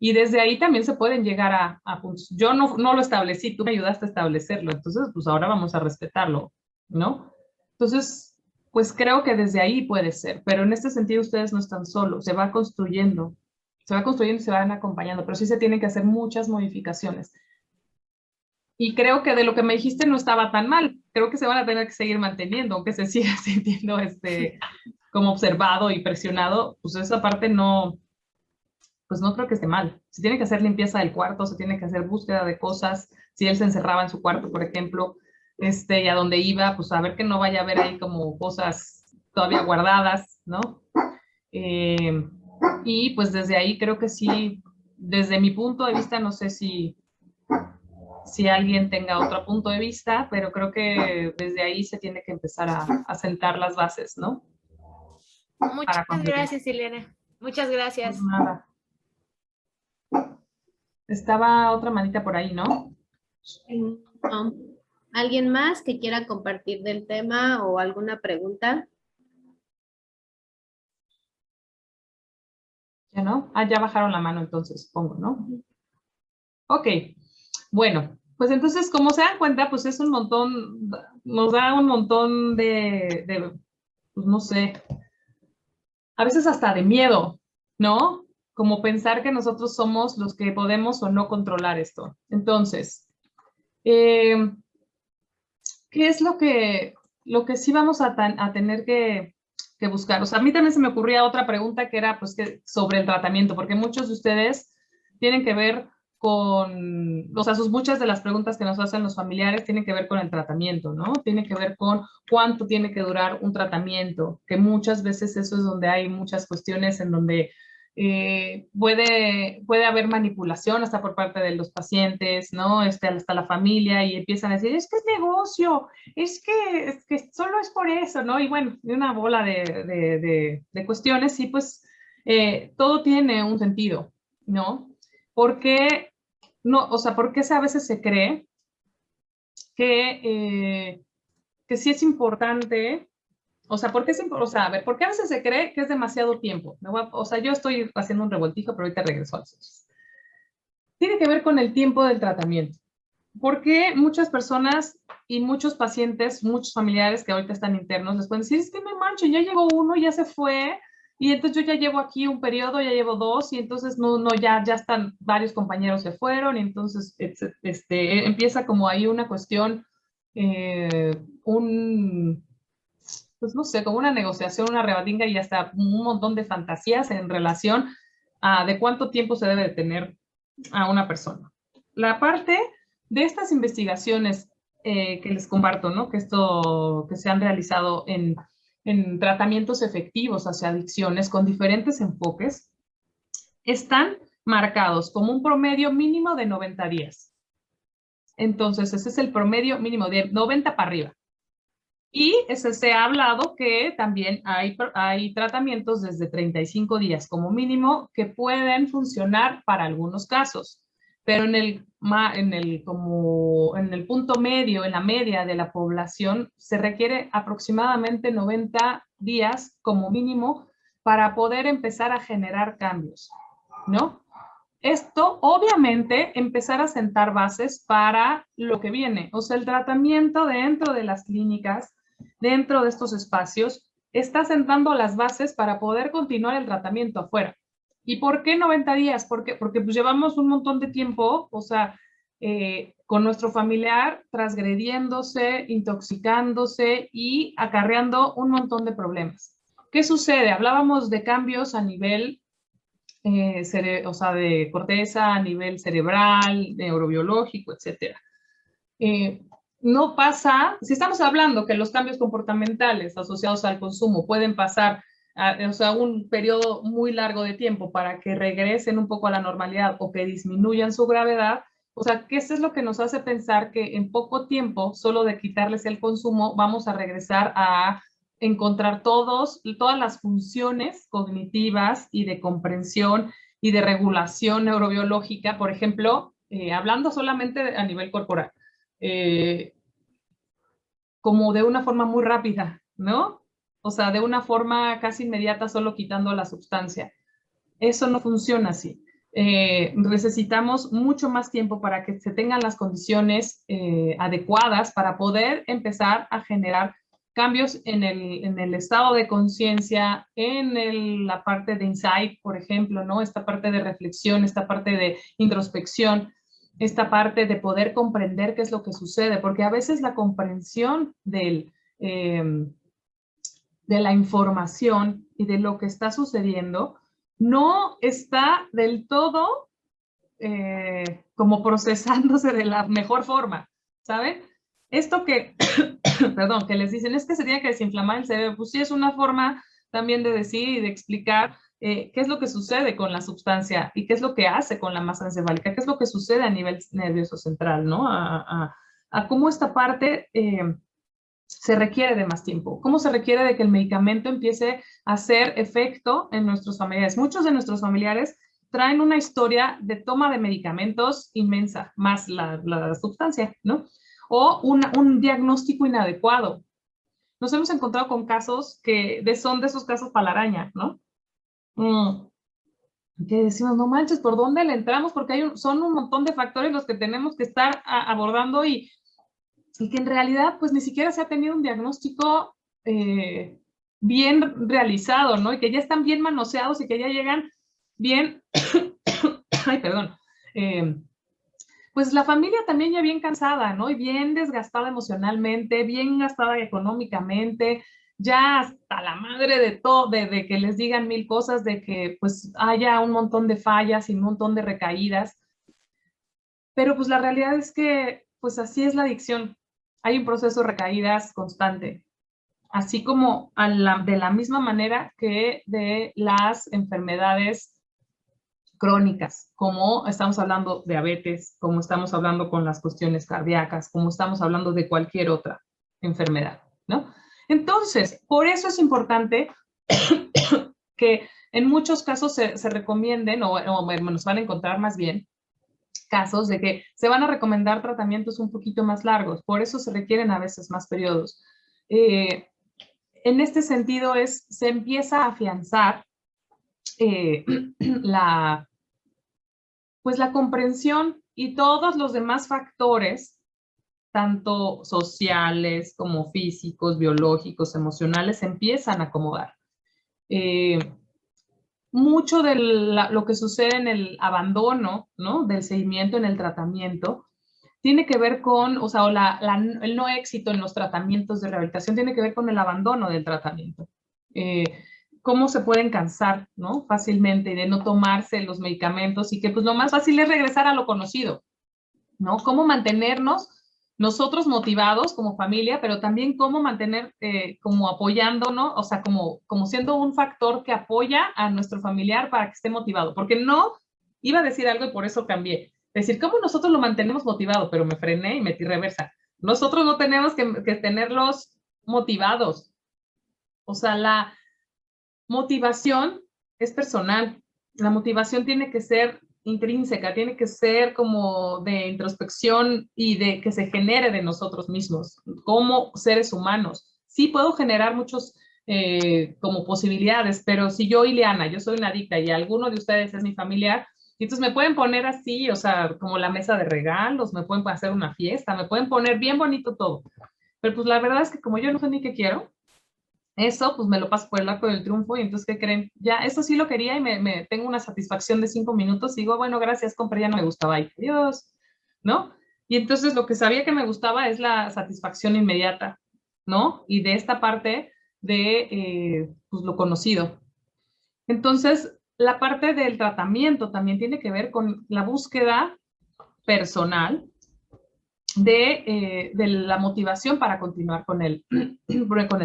Y desde ahí también se pueden llegar a puntos. Yo no lo establecí, tú me ayudaste a establecerlo, entonces, pues ahora vamos a respetarlo, ¿no? Entonces, pues creo que desde ahí puede ser, pero en este sentido ustedes no están solos, se va construyendo y se van acompañando, pero sí se tienen que hacer muchas modificaciones. Y creo que de lo que me dijiste no estaba tan mal. Creo que se van a tener que seguir manteniendo, aunque se siga sintiendo como observado y presionado, pues esa parte no, pues no creo que esté mal. Se tiene que hacer limpieza del cuarto, se tiene que hacer búsqueda de cosas. Si él se encerraba en su cuarto, por ejemplo, y a donde iba, pues a ver que no vaya a haber ahí como cosas todavía guardadas, ¿no? Y pues desde ahí creo que sí, desde mi punto de vista, no sé si alguien tenga otro punto de vista, pero creo que desde ahí se tiene que empezar a sentar las bases, ¿no? Muchas gracias, Ileana. Muchas gracias. Pues nada. Estaba otra manita por ahí, ¿no? No. ¿Alguien más que quiera compartir del tema o alguna pregunta? ¿Ya no? Ah, ya bajaron la mano entonces, supongo, ¿no? Ok. Bueno, Pues entonces, como se dan cuenta, pues es un montón, nos da un montón pues no sé, a veces hasta de miedo, ¿no? Como pensar que nosotros somos los que podemos o no controlar esto. Entonces, ¿qué es lo que sí vamos a tener que buscar? O sea, a mí también se me ocurría otra pregunta que era pues sobre el tratamiento, porque muchos de ustedes tienen que ver con, o sea, muchas de las preguntas que nos hacen los familiares tienen que ver con el tratamiento, ¿no? Tiene que ver con cuánto tiene que durar un tratamiento, que muchas veces eso es donde hay muchas cuestiones en donde puede haber manipulación hasta por parte de los pacientes, ¿no? Hasta la familia y empiezan a decir, es que es negocio, es que solo es por eso, ¿no? Y bueno, una bola de cuestiones y pues todo tiene un sentido, ¿no? Porque no, o sea, porque a veces se cree que sí es importante, o sea, ¿por qué o sea, a ver, ¿por qué a veces se cree que es demasiado tiempo? O sea, yo estoy haciendo un revoltijo, pero ahorita regreso a los. Tiene que ver con el tiempo del tratamiento. Porque muchas personas y muchos pacientes, muchos familiares que ahorita están internos, les pueden decir, es que me mancho, ya llegó uno, ya se fue, y entonces yo ya llevo aquí un periodo, ya llevo 2, y entonces ya están, varios compañeros se fueron, y entonces empieza como ahí una cuestión, pues no sé, como una negociación, una rebatinga y hasta un montón de fantasías en relación a de cuánto tiempo se debe de tener a una persona. La parte de estas investigaciones que les comparto, ¿no? Que se han realizado en tratamientos efectivos hacia adicciones con diferentes enfoques, están marcados como un promedio mínimo de 90 días. Entonces, ese es el promedio mínimo de 90 para arriba. Y se ha hablado que también hay tratamientos desde 35 días como mínimo que pueden funcionar para algunos casos, pero en el punto medio, en la media de la población, se requiere aproximadamente 90 días como mínimo para poder empezar a generar cambios, ¿no? Esto, obviamente, empezar a sentar bases para lo que viene. O sea, el tratamiento dentro de las clínicas, dentro de estos espacios, está sentando las bases para poder continuar el tratamiento afuera. ¿Y por qué 90 días? Porque pues llevamos un montón de tiempo, o sea, con nuestro familiar transgrediéndose, intoxicándose y acarreando un montón de problemas. ¿Qué sucede? Hablábamos de cambios a nivel o sea, de corteza, a nivel cerebral, neurobiológico, etc. No pasa, si estamos hablando que los cambios comportamentales asociados al consumo pueden pasar o sea, un periodo muy largo de tiempo para que regresen un poco a la normalidad o que disminuyan su gravedad, o sea, que eso es lo que nos hace pensar que en poco tiempo, solo de quitarles el consumo, vamos a regresar a encontrar todas las funciones cognitivas y de comprensión y de regulación neurobiológica, por ejemplo, hablando solamente a nivel corporal, como de una forma muy rápida, ¿no? O sea, de una forma casi inmediata, solo quitando la sustancia. Eso no funciona así. Necesitamos mucho más tiempo para que se tengan las condiciones adecuadas para poder empezar a generar cambios en el estado de conciencia, en la parte de insight, por ejemplo, ¿no? Esta parte de reflexión, esta parte de introspección, esta parte de poder comprender qué es lo que sucede, porque a veces la comprensión de la información y de lo que está sucediendo no está del todo como procesándose de la mejor forma, ¿saben? Esto que, perdón, que les dicen es que se tiene que desinflamar el cerebro, pues sí es una forma también de decir y de explicar qué es lo que sucede con la sustancia y qué es lo que hace con la masa encefálica, qué es lo que sucede a nivel nervioso central, ¿no? A cómo esta parte se requiere de más tiempo, cómo se requiere de que el medicamento empiece a hacer efecto en nuestros familiares. Muchos de nuestros familiares traen una historia de toma de medicamentos inmensa, más la sustancia, ¿no? O un diagnóstico inadecuado. Nos hemos encontrado con casos que son de esos casos para la araña, ¿no? que decimos, no manches, ¿por dónde le entramos? Porque son un montón de factores los que tenemos que estar abordando y que en realidad pues ni siquiera se ha tenido un diagnóstico bien realizado, ¿no? Y que ya están bien manoseados y que ya llegan bien, ay, perdón, pues la familia también ya bien cansada, ¿no? Y bien desgastada emocionalmente, bien gastada económicamente, ya hasta la madre de todo, de que les digan mil cosas, de que pues haya un montón de fallas y un montón de recaídas. Pero pues la realidad es que pues así es la adicción. Hay un proceso de recaídas constante, así como de la misma manera que de las enfermedades crónicas, como estamos hablando de diabetes, como estamos hablando con las cuestiones cardíacas, como estamos hablando de cualquier otra enfermedad, ¿no? Entonces, por eso es importante que en muchos casos se recomienden, o nos van a encontrar más bien, casos de que se van a recomendar tratamientos un poquito más largos, por eso se requieren a veces más periodos. En este sentido se empieza a afianzar pues la comprensión y todos los demás factores, tanto sociales como físicos, biológicos, emocionales, se empiezan a acomodar. Mucho de lo que sucede en el abandono, ¿no? Del seguimiento en el tratamiento, tiene que ver con, o sea, el no éxito en los tratamientos de rehabilitación tiene que ver con el abandono del tratamiento. Cómo se pueden cansar, ¿no? Fácilmente de no tomarse los medicamentos y que pues lo más fácil es regresar a lo conocido, ¿no? Cómo mantenernos nosotros motivados como familia, pero también cómo mantener, como apoyándonos, o sea, como siendo un factor que apoya a nuestro familiar para que esté motivado, porque no, iba a decir algo y por eso cambié, decir, ¿cómo nosotros lo mantenemos motivado? Pero me frené y metí reversa. Nosotros no tenemos que tenerlos motivados, o sea, la motivación es personal, la motivación tiene que ser intrínseca, tiene que ser como de introspección y de que se genere de nosotros mismos, como seres humanos. Sí puedo generar muchos como posibilidades, pero si yo, Ileana, yo soy una adicta y alguno de ustedes es mi familiar, entonces me pueden poner así, o sea, como la mesa de regalos, me pueden hacer una fiesta, me pueden poner bien bonito todo. Pero pues la verdad es que como yo no sé ni qué quiero, eso pues me lo paso por el arco del triunfo y entonces, ¿qué creen? Ya, eso sí lo quería y me tengo una satisfacción de 5 minutos y digo, bueno, gracias, compré, ya no me gustaba, y adiós, ¿no? Y entonces lo que sabía que me gustaba es la satisfacción inmediata, ¿no? Y de esta parte de pues lo conocido. Entonces, la parte del tratamiento también tiene que ver con la búsqueda personal de la motivación para continuar con el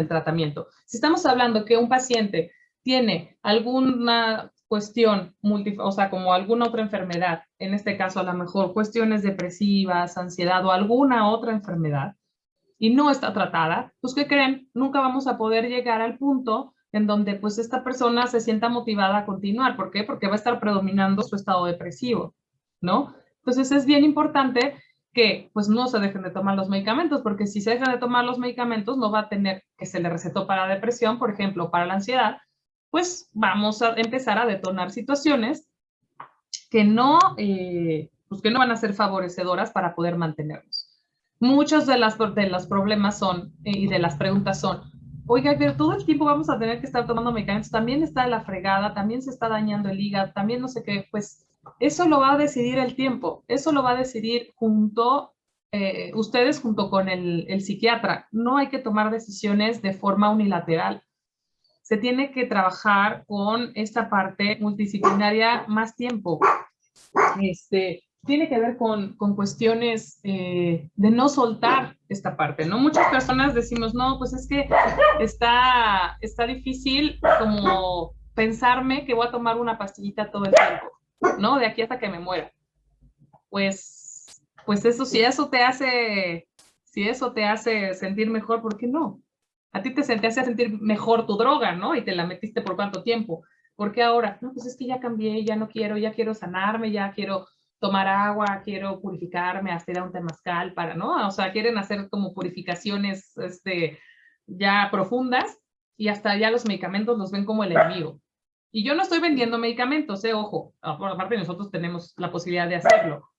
tratamiento. Si estamos hablando que un paciente tiene alguna cuestión, o sea, como alguna otra enfermedad, en este caso a lo mejor cuestiones depresivas, ansiedad o alguna otra enfermedad, y no está tratada, pues ¿qué creen? Nunca vamos a poder llegar al punto en donde pues esta persona se sienta motivada a continuar. ¿Por qué? Porque va a estar predominando su estado depresivo, ¿no? Entonces es bien importante que pues no se dejen de tomar los medicamentos, porque si se dejan de tomar los medicamentos no va a tener que se le recetó para depresión, por ejemplo, para la ansiedad, pues vamos a empezar a detonar situaciones que no van a ser favorecedoras para poder mantenernos. Muchos de los problemas son, y de las preguntas son, oiga, pero todo el tiempo vamos a tener que estar tomando medicamentos, también está la fregada, también se está dañando el hígado, también no sé qué, pues eso lo va a decidir el tiempo, eso lo va a decidir ustedes junto con el psiquiatra. No hay que tomar decisiones de forma unilateral. Se tiene que trabajar con esta parte multidisciplinaria más tiempo. Tiene que ver con cuestiones de no soltar esta parte, ¿no? Muchas personas decimos, no, pues es que está difícil como pensarme que voy a tomar una pastillita todo el tiempo, ¿no? De aquí hasta que me muera. Pues eso, si eso te hace sentir mejor, ¿por qué no? A ti te hace sentir mejor tu droga, ¿no? Y te la metiste por cuánto tiempo. ¿Por qué ahora? No, pues es que ya cambié, ya quiero sanarme, ya quiero tomar agua, quiero purificarme, hasta ir a un temazcal para, ¿no? O sea, quieren hacer como purificaciones ya profundas y hasta ya los medicamentos los ven como el enemigo. Y yo no estoy vendiendo medicamentos, ojo, aparte nosotros tenemos la posibilidad de hacerlo,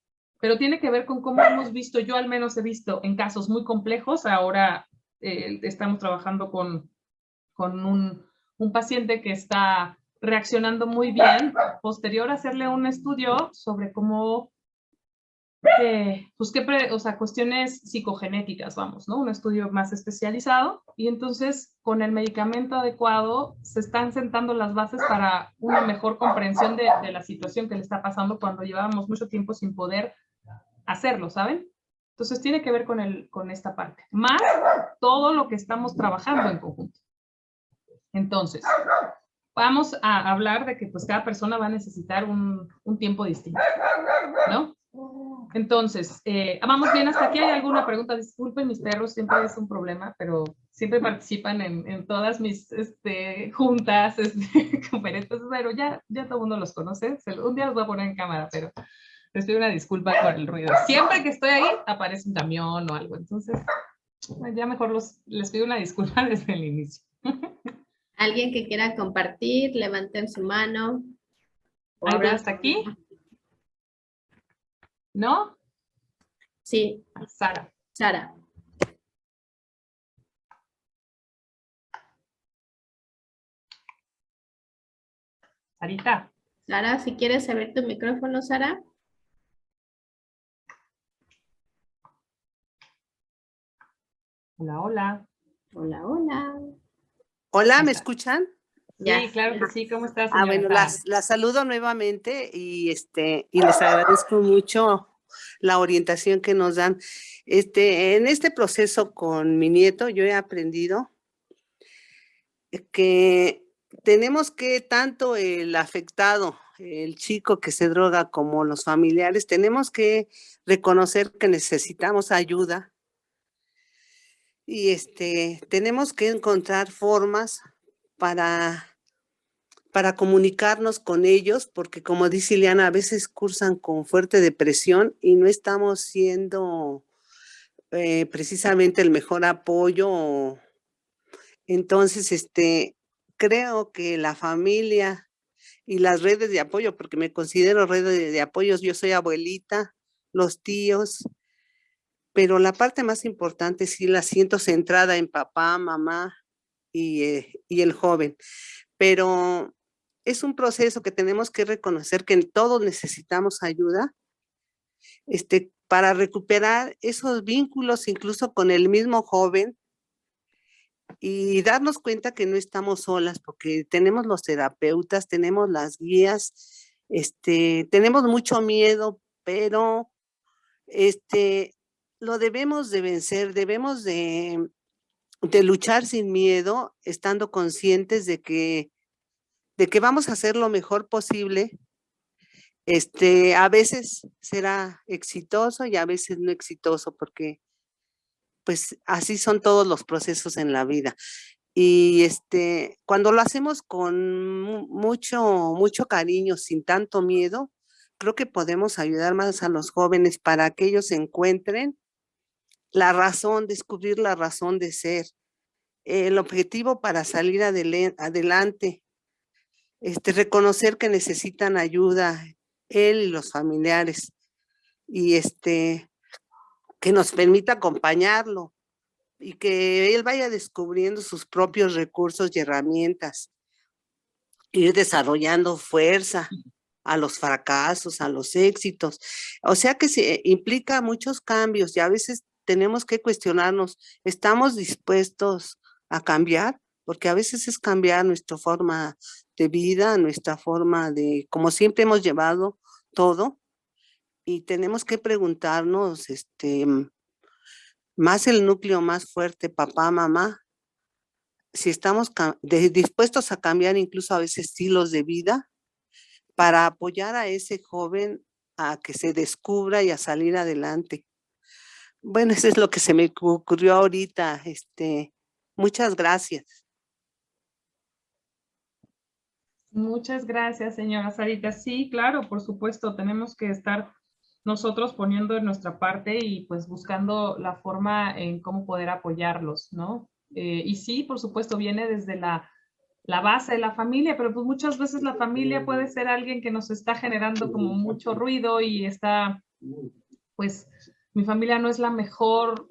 pero tiene que ver con cómo hemos visto, yo al menos he visto en casos muy complejos, ahora estamos trabajando con un paciente que está reaccionando muy bien, posterior a hacerle un estudio sobre cómo, pues o sea, cuestiones psicogenéticas, vamos, ¿no? Un estudio más especializado, y entonces con el medicamento adecuado se están sentando las bases para una mejor comprensión de la situación que le está pasando cuando llevábamos mucho tiempo sin poder hacerlo, ¿saben? Entonces tiene que ver con esta parte, más todo lo que estamos trabajando en conjunto. Entonces, vamos a hablar de que pues cada persona va a necesitar un tiempo distinto, ¿no? Entonces, ¿vamos bien hasta aquí? ¿Hay alguna pregunta? Disculpen, mis perros siempre es un problema, pero siempre participan en todas mis juntas, conferencias, pero ya todo el mundo los conoce. Un día los voy a poner en cámara, pero les pido una disculpa por el ruido. Siempre que estoy ahí, aparece un camión o algo, entonces ya mejor les pido una disculpa desde el inicio. Alguien que quiera compartir, levanten su mano. ¿Algo hasta aquí? ¿No? Sí. Sara. Sara. Sarita. Sara, si quieres abrir tu micrófono, Sara. Hola, hola. Hola, hola. Hola, ¿me escuchan? Ya. Sí, claro que sí. ¿Cómo estás, señora? Bueno, las saludo nuevamente y les agradezco mucho la orientación que nos dan. En este proceso con mi nieto, yo he aprendido que tenemos que tanto el afectado, el chico que se droga, como los familiares, tenemos que reconocer que necesitamos ayuda y tenemos que encontrar formas para comunicarnos con ellos, porque como dice Ileana, a veces cursan con fuerte depresión y no estamos siendo precisamente el mejor apoyo. Entonces, creo que la familia y las redes de apoyo, porque me considero red de apoyos, yo soy abuelita, los tíos, pero la parte más importante sí la siento centrada en papá, mamá y el joven. Pero es un proceso que tenemos que reconocer que todos necesitamos ayuda para recuperar esos vínculos incluso con el mismo joven y darnos cuenta que no estamos solas, porque tenemos los terapeutas, tenemos las guías, tenemos mucho miedo, pero lo debemos de vencer, debemos de luchar sin miedo, estando conscientes de que vamos a hacer lo mejor posible. A veces será exitoso y a veces no exitoso, porque pues así son todos los procesos en la vida. Y cuando lo hacemos con mucho cariño, sin tanto miedo, creo que podemos ayudar más a los jóvenes para que ellos encuentren la razón, descubrir la razón de ser, el objetivo para salir adelante. Reconocer que necesitan ayuda, él y los familiares, y que nos permita acompañarlo y que él vaya descubriendo sus propios recursos y herramientas, ir desarrollando fuerza a los fracasos, a los éxitos. O sea que se implica muchos cambios y a veces tenemos que cuestionarnos, ¿estamos dispuestos a cambiar? Porque a veces es cambiar nuestra forma de vida, nuestra forma de, como siempre hemos llevado todo, y tenemos que preguntarnos, más el núcleo más fuerte, papá, mamá, si estamos dispuestos a cambiar incluso a veces estilos de vida para apoyar a ese joven a que se descubra y a salir adelante. Bueno, eso es lo que se me ocurrió ahorita. Muchas gracias. Muchas gracias, señora Sarita. Sí, claro, por supuesto, tenemos que estar nosotros poniendo de nuestra parte y pues buscando la forma en cómo poder apoyarlos, ¿no? Y sí, por supuesto, viene desde la base de la familia, pero pues muchas veces la familia puede ser alguien que nos está generando como mucho ruido y está, pues, mi familia no es la mejor,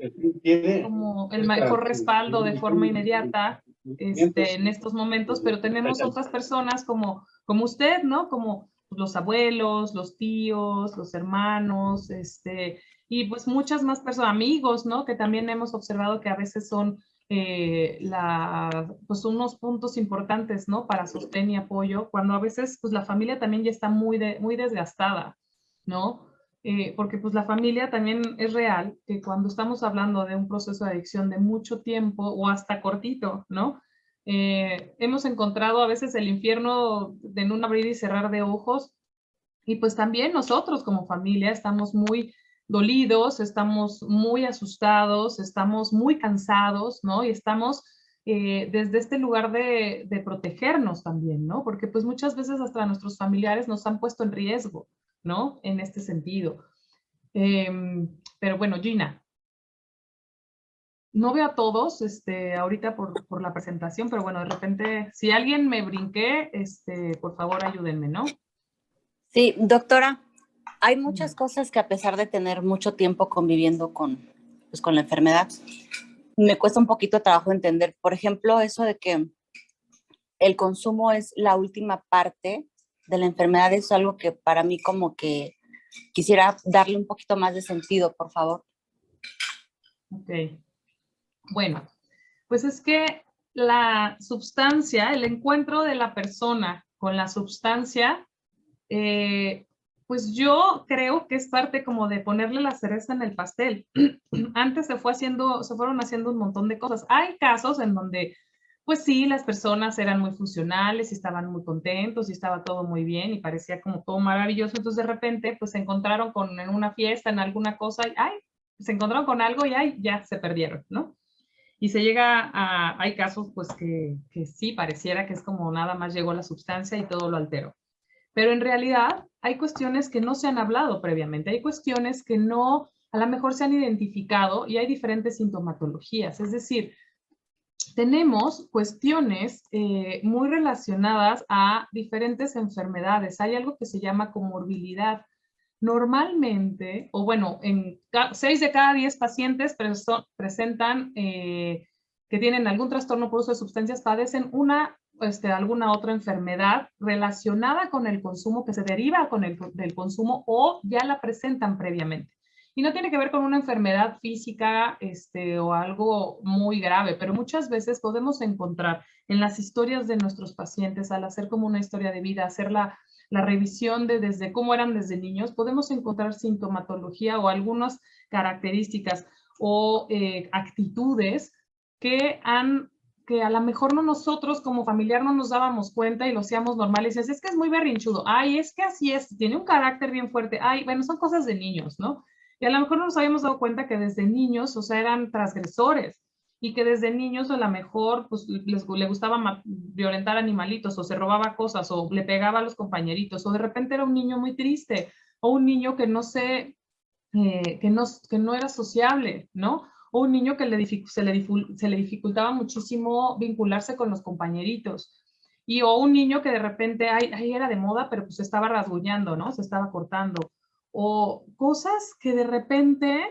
como el mejor respaldo de forma inmediata en estos momentos, pero tenemos otras personas como usted, ¿no? Como los abuelos, los tíos, los hermanos, y pues muchas más personas, amigos, ¿no? Que también hemos observado que a veces son pues unos puntos importantes, ¿no? Para sostén y apoyo, cuando a veces pues la familia también ya está muy desgastada, ¿no? Porque pues la familia también es real, que cuando estamos hablando de un proceso de adicción de mucho tiempo o hasta cortito, ¿no? Hemos encontrado a veces el infierno en un abrir y cerrar de ojos, y pues también nosotros como familia estamos muy dolidos, estamos muy asustados, estamos muy cansados, ¿no? Y estamos desde este lugar de protegernos también, ¿no? Porque pues muchas veces hasta nuestros familiares nos han puesto en riesgo, ¿no? En este sentido. Pero bueno, Gina, no veo a todos ahorita por la presentación, pero bueno, de repente, si alguien me brinqué, por favor ayúdenme, ¿no? Sí, doctora, hay muchas cosas que a pesar de tener mucho tiempo conviviendo con la enfermedad, me cuesta un poquito de trabajo entender. Por ejemplo, eso de que el consumo es la última parte de la enfermedad es algo que para mí como que quisiera darle un poquito más de sentido, por favor. Ok. Bueno, pues es que la sustancia, el encuentro de la persona con la sustancia, pues yo creo que es parte como de ponerle la cereza en el pastel. Antes se fueron haciendo un montón de cosas. Hay casos en donde, pues sí, las personas eran muy funcionales y estaban muy contentos y estaba todo muy bien y parecía como todo maravilloso. Entonces de repente, pues se encontraron en una fiesta, en alguna cosa, y se encontraron con algo y ya se perdieron, ¿no? Y hay casos pues que sí pareciera que es como nada más llegó la sustancia y todo lo alteró. Pero en realidad hay cuestiones que no se han hablado previamente, hay cuestiones que no, a lo mejor se han identificado y hay diferentes sintomatologías. Es decir, tenemos cuestiones muy relacionadas a diferentes enfermedades. Hay algo que se llama comorbilidad. Normalmente, o bueno, en 6 de cada 10 pacientes presentan que tienen algún trastorno por uso de sustancias, padecen alguna otra enfermedad relacionada con el consumo, que se deriva del consumo, o ya la presentan previamente. Y no tiene que ver con una enfermedad física o algo muy grave, pero muchas veces podemos encontrar en las historias de nuestros pacientes, al hacer como una historia de vida, hacer la revisión desde cómo eran desde niños, podemos encontrar sintomatología o algunas características o actitudes que a lo mejor nosotros como familiar no nos dábamos cuenta y lo hacíamos normal. Y dices, es que es muy berrinchudo. Ay, es que así es, tiene un carácter bien fuerte. Ay, bueno, son cosas de niños, ¿no? Y a lo mejor no nos habíamos dado cuenta que desde niños, o sea, eran transgresores y que desde niños a lo mejor pues, le gustaba violentar animalitos o se robaba cosas o le pegaba a los compañeritos o de repente era un niño muy triste o un niño que que no era sociable, ¿no? O un niño que se le dificultaba muchísimo vincularse con los compañeritos. O un niño que de repente, ahí era de moda, pero pues se estaba rasguñando, ¿no? Se estaba cortando. O cosas que de repente,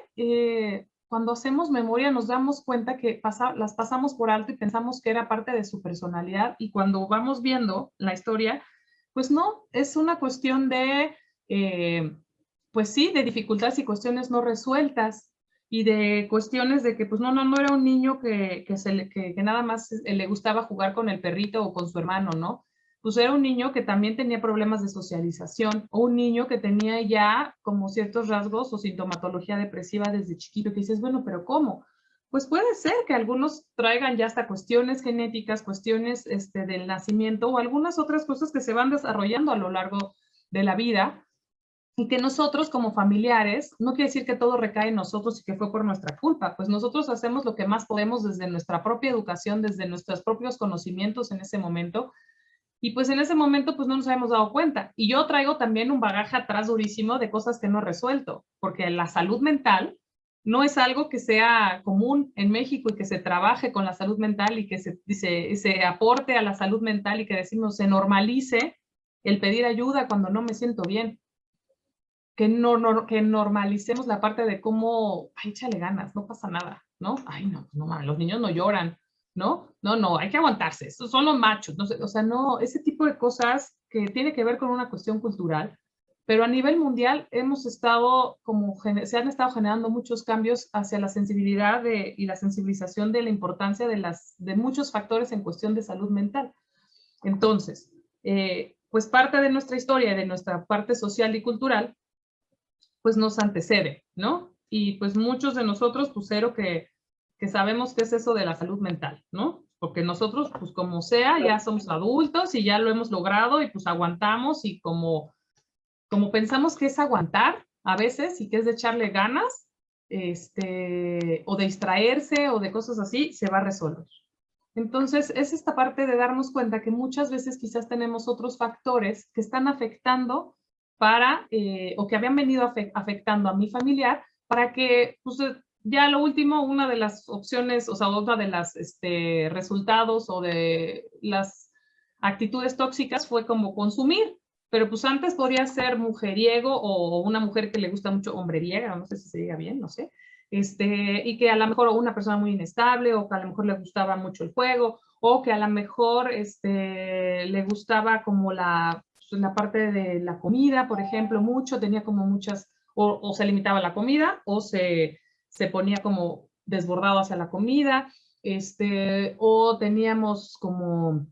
cuando hacemos memoria, nos damos cuenta que las pasamos por alto y pensamos que era parte de su personalidad. Y cuando vamos viendo la historia, pues no, es una cuestión de, pues sí, de dificultades y cuestiones no resueltas y de cuestiones de que pues no era un niño que nada más le gustaba jugar con el perrito o con su hermano, ¿no? Pues era un niño que también tenía problemas de socialización o un niño que tenía ya como ciertos rasgos o sintomatología depresiva desde chiquito, que dices, bueno, pero ¿cómo? Pues puede ser que algunos traigan ya hasta cuestiones genéticas, cuestiones del nacimiento o algunas otras cosas que se van desarrollando a lo largo de la vida. Y que nosotros como familiares, no quiere decir que todo recae en nosotros y que fue por nuestra culpa, pues nosotros hacemos lo que más podemos desde nuestra propia educación, desde nuestros propios conocimientos en ese momento, y pues en ese momento pues no nos habíamos dado cuenta. Y yo traigo también un bagaje atrás durísimo de cosas que no he resuelto, porque la salud mental no es algo que sea común en México y que se trabaje con la salud mental y que se aporte a la salud mental y que decimos se normalice el pedir ayuda cuando no me siento bien. Que normalicemos la parte de cómo, ay, échale ganas, no pasa nada, ¿no? Ay, no, los niños no lloran, ¿no? No, hay que aguantarse, estos son los machos, no sé, o sea, no, ese tipo de cosas que tiene que ver con una cuestión cultural, pero a nivel mundial se han estado generando muchos cambios hacia la sensibilidad y la sensibilización de la importancia de muchos factores en cuestión de salud mental. Entonces, pues parte de nuestra historia y de nuestra parte social y cultural, pues nos antecede, ¿no? Y pues muchos de nosotros, pues cero que sabemos qué es eso de la salud mental, ¿no? Porque nosotros, pues como sea, ya somos adultos y ya lo hemos logrado y pues aguantamos y como pensamos que es aguantar a veces y que es de echarle ganas, o de distraerse o de cosas así, se va a resolver. Entonces, es esta parte de darnos cuenta que muchas veces quizás tenemos otros factores que están afectando o que habían venido afectando a mi familiar para que, pues, ya lo último, una de las opciones, o sea, otra de las resultados o de las actitudes tóxicas fue como consumir. Pero pues antes podría ser mujeriego o una mujer que le gusta mucho hombreriega, no sé si se diga bien, no sé. Y que a lo mejor una persona muy inestable o que a lo mejor le gustaba mucho el juego o que a lo mejor le gustaba como la parte de la comida, por ejemplo, mucho, tenía como muchas, o se limitaba a la comida o se ponía como desbordado hacia la comida, o teníamos como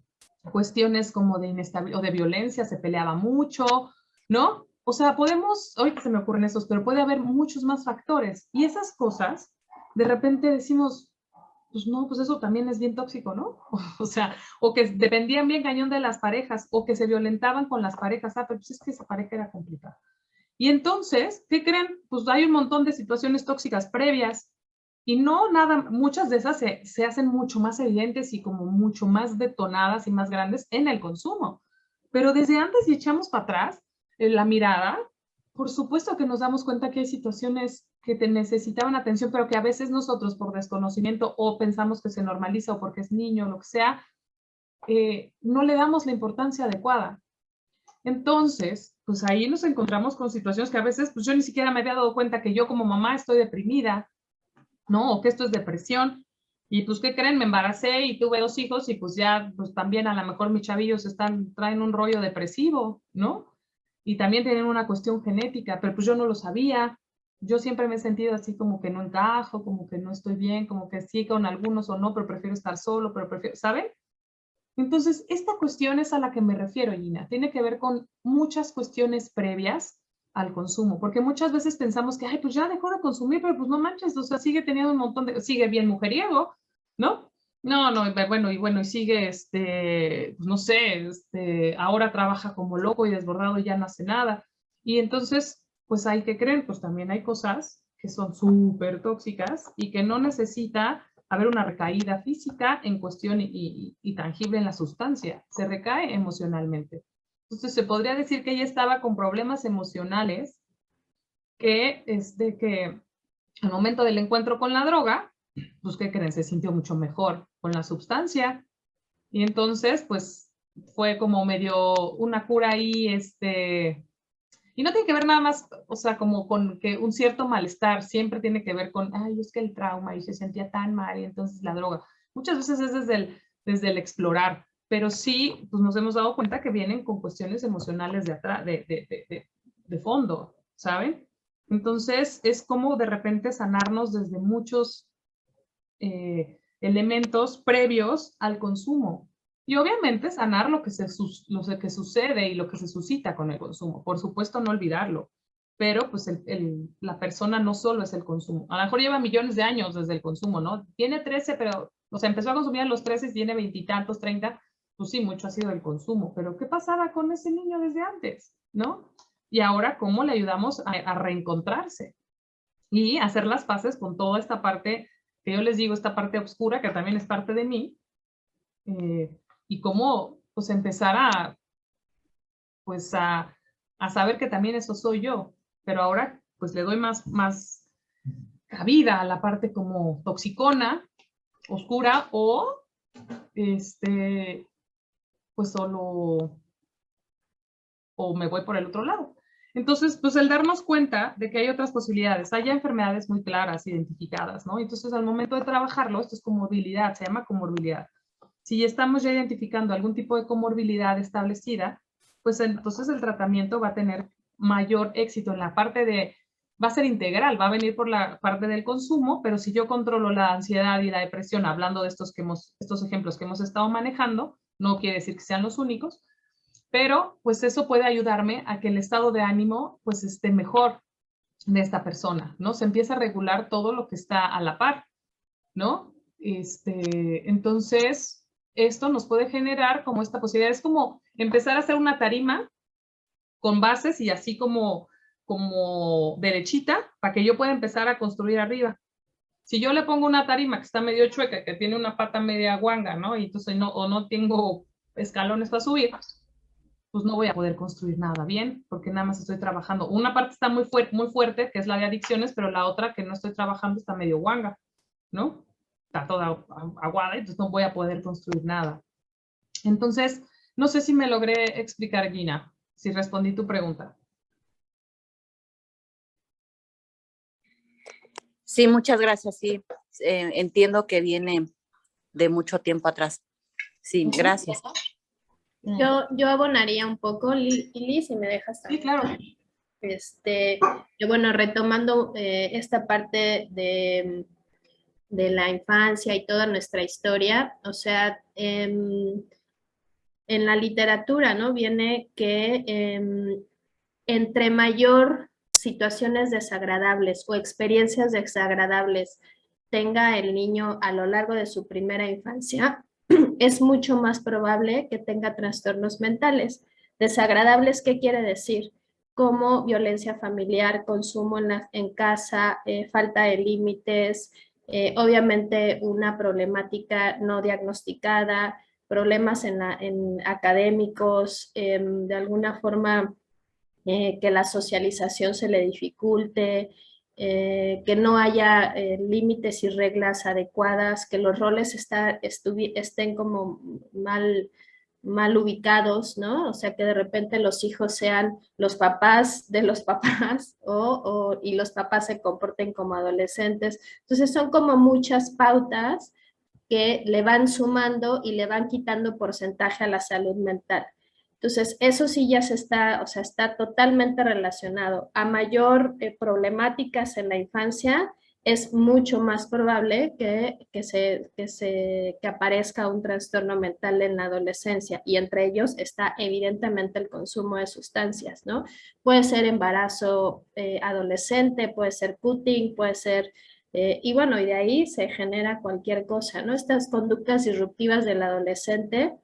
cuestiones como de inestabilidad o de violencia, se peleaba mucho, ¿no? O sea, ahorita se me ocurren esos, pero puede haber muchos más factores. Y esas cosas, de repente decimos, pues no, pues eso también es bien tóxico, ¿no? O sea, o que dependían bien cañón de las parejas, o que se violentaban con las parejas, pero pues es que esa pareja era complicada. Y entonces, ¿qué creen? Pues hay un montón de situaciones tóxicas previas. Y muchas de esas se hacen mucho más evidentes y como mucho más detonadas y más grandes en el consumo. Pero desde antes, si echamos para atrás la mirada, por supuesto que nos damos cuenta que hay situaciones que necesitaban atención, pero que a veces nosotros por desconocimiento o pensamos que se normaliza o porque es niño o lo que sea, no le damos la importancia adecuada. Entonces, pues ahí nos encontramos con situaciones que a veces, pues yo ni siquiera me había dado cuenta que yo como mamá estoy deprimida, ¿no? O que esto es depresión. Y pues, ¿qué creen? Me embaracé y tuve 2 hijos y pues ya, pues también a lo mejor mis chavillos traen un rollo depresivo, ¿no? Y también tienen una cuestión genética, pero pues yo no lo sabía. Yo siempre me he sentido así como que no encajo, como que no estoy bien, como que sí con algunos o no, pero prefiero estar solo, ¿saben? Entonces, esta cuestión es a la que me refiero, Gina. Tiene que ver con muchas cuestiones previas al consumo, porque muchas veces pensamos que, ay, pues ya dejó de consumir, pero pues no manches, o sea, sigue teniendo un montón sigue bien mujeriego, ¿no? No, y sigue, pues no sé, ahora trabaja como loco y desbordado y ya no hace nada. Y entonces, pues hay que creer, pues también hay cosas que son súper tóxicas y que no necesita haber una recaída física en cuestión y tangible en la sustancia, se recae emocionalmente. Entonces se podría decir que ella estaba con problemas emocionales que al momento del encuentro con la droga, pues ¿qué creen? Se sintió mucho mejor con la sustancia y entonces pues fue como medio una cura ahí, y no tiene que ver nada más, o sea, como con que un cierto malestar, siempre tiene que ver con, ay, es que el trauma y se sentía tan mal y entonces la droga. Muchas veces es desde el explorar, pero sí, pues nos hemos dado cuenta que vienen con cuestiones emocionales de atrás, de fondo, ¿saben? Entonces es como de repente sanarnos desde muchos elementos previos al consumo. Y obviamente sanar lo que sucede y lo que se suscita con el consumo. Por supuesto, no olvidarlo. Pero pues la persona no solo es el consumo. A lo mejor lleva millones de años desde el consumo, ¿no? Tiene 13, pero, o sea, empezó a consumir a los 13 y tiene 20 y tantos, 30. Pues sí, mucho ha sido el consumo. Pero ¿qué pasaba con ese niño desde antes? ¿No? Y ahora, ¿cómo le ayudamos a reencontrarse? Y hacer las paces con toda esta parte que yo les digo, esta parte oscura, que también es parte de mí, y cómo pues empezar a saber que también eso soy yo, pero ahora pues le doy más cabida a la parte como toxicona, oscura, o pues solo, o me voy por el otro lado. Entonces, pues el darnos cuenta de que hay otras posibilidades, hay enfermedades muy claras, identificadas, ¿no? Entonces, al momento de trabajarlo, esto es comorbilidad, se llama comorbilidad. Si estamos ya identificando algún tipo de comorbilidad establecida, pues entonces el tratamiento va a tener mayor éxito en la parte de, va a ser integral, va a venir por la parte del consumo, pero si yo controlo la ansiedad y la depresión, hablando de estos ejemplos que hemos estado manejando, no quiere decir que sean los únicos, pero pues eso puede ayudarme a que el estado de ánimo pues esté mejor de esta persona, ¿no? Se empieza a regular todo lo que está a la par, ¿no? Entonces, esto nos puede generar como esta posibilidad, es como empezar a hacer una tarima con bases y así como derechita para que yo pueda empezar a construir arriba. Si yo le pongo una tarima que está medio chueca, que tiene una pata media guanga, ¿no? Y entonces no tengo escalones para subir, pues no voy a poder construir nada bien, porque nada más estoy trabajando. Una parte está muy fuerte, que es la de adicciones, pero la otra que no estoy trabajando está medio guanga, ¿no? Está toda aguada, entonces no voy a poder construir nada. Entonces, no sé si me logré explicar, Gina, si respondí tu pregunta. Sí, muchas gracias. Sí, entiendo que viene de mucho tiempo atrás. Sí, gracias. Yo abonaría un poco, Lili, si me dejas también. Sí, claro. Bueno, retomando esta parte de la infancia y toda nuestra historia, o sea, en la literatura, ¿no? Viene que entre mayor situaciones desagradables o experiencias desagradables tenga el niño a lo largo de su primera infancia, es mucho más probable que tenga trastornos mentales. Desagradables, ¿qué quiere decir? Como violencia familiar, consumo en casa, falta de límites, obviamente una problemática no diagnosticada, problemas en académicos, de alguna forma que la socialización se le dificulte, que no haya límites y reglas adecuadas, que los roles estén como mal ubicados, ¿no? O sea, que de repente los hijos sean los papás de los papás y los papás se comporten como adolescentes. Entonces son como muchas pautas que le van sumando y le van quitando porcentaje a la salud mental. Entonces, eso sí ya está totalmente relacionado. A mayor problemáticas en la infancia, es mucho más probable que aparezca un trastorno mental en la adolescencia, y entre ellos está evidentemente el consumo de sustancias, ¿no? Puede ser embarazo adolescente, puede ser cutting, puede ser y bueno, y de ahí se genera cualquier cosa, ¿no? Estas conductas disruptivas del adolescente,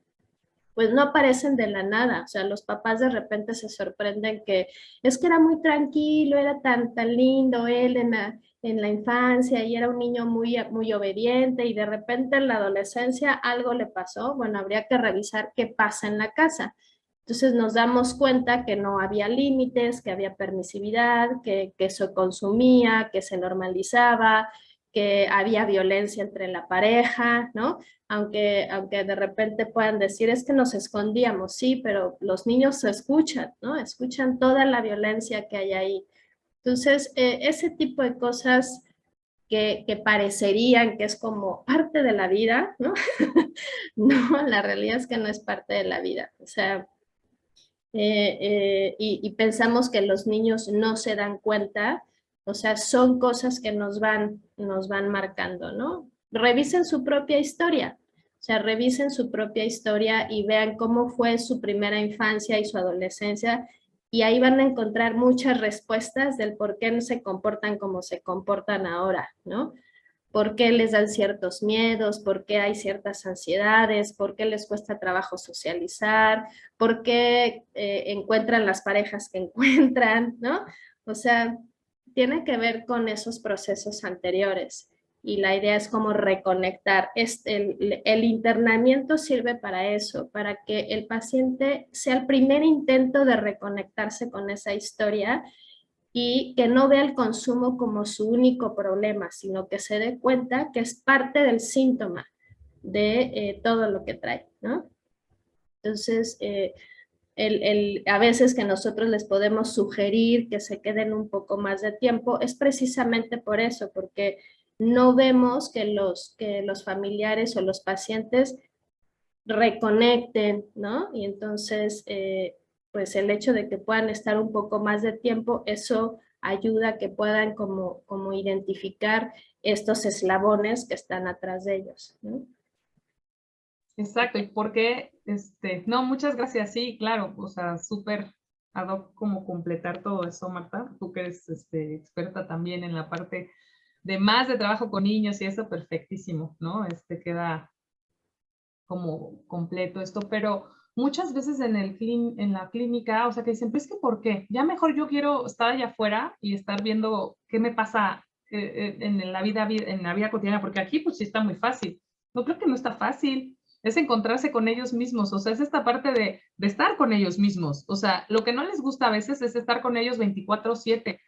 pues no aparecen de la nada. O sea, los papás de repente se sorprenden que es que era muy tranquilo, era tan lindo él en la infancia y era un niño muy obediente, y de repente en la adolescencia algo le pasó. Bueno, habría que revisar qué pasa en la casa. Entonces nos damos cuenta que no había límites, que había permisividad, que se consumía, que se normalizaba, que había violencia entre la pareja, ¿no? Aunque de repente puedan decir, es que nos escondíamos, sí, pero los niños se escuchan, ¿no? Escuchan toda la violencia que hay ahí. Entonces, ese tipo de cosas que parecerían que es como parte de la vida, ¿no? No, la realidad es que no es parte de la vida. O sea, y pensamos que los niños no se dan cuenta, o sea, son cosas que nos van marcando, ¿no? Revisen su propia historia, o sea, revisen su propia historia y vean cómo fue su primera infancia y su adolescencia, y ahí van a encontrar muchas respuestas del por qué no se comportan como se comportan ahora, ¿no? ¿Por qué les dan ciertos miedos? ¿Por qué hay ciertas ansiedades? ¿Por qué les cuesta trabajo socializar? ¿Por qué encuentran las parejas que encuentran? ¿No? O sea, tiene que ver con esos procesos anteriores. Y la idea es como reconectar. El internamiento sirve para eso, para que el paciente sea el primer intento de reconectarse con esa historia y que no vea el consumo como su único problema, sino que se dé cuenta que es parte del síntoma de todo lo que trae, ¿no? Entonces, a veces que nosotros les podemos sugerir que se queden un poco más de tiempo, es precisamente por eso, porque no vemos que los familiares o los pacientes reconecten, ¿no? Y entonces, pues el hecho de que puedan estar un poco más de tiempo, eso ayuda a que puedan como identificar estos eslabones que están atrás de ellos, ¿no? Exacto, y porque, no, muchas gracias, sí, claro, o sea, súper ad hoc como completar todo eso, Marta, tú que eres experta también en la parte de más de trabajo con niños y eso, perfectísimo, ¿no? Queda como completo esto, pero muchas veces en la clínica, o sea, que dicen, pues que ¿por qué? Ya mejor yo quiero estar allá afuera y estar viendo qué me pasa en la vida cotidiana, porque aquí pues sí está muy fácil. No creo que no está fácil, es encontrarse con ellos mismos, o sea, es esta parte de estar con ellos mismos, o sea, lo que no les gusta a veces es estar con ellos 24/7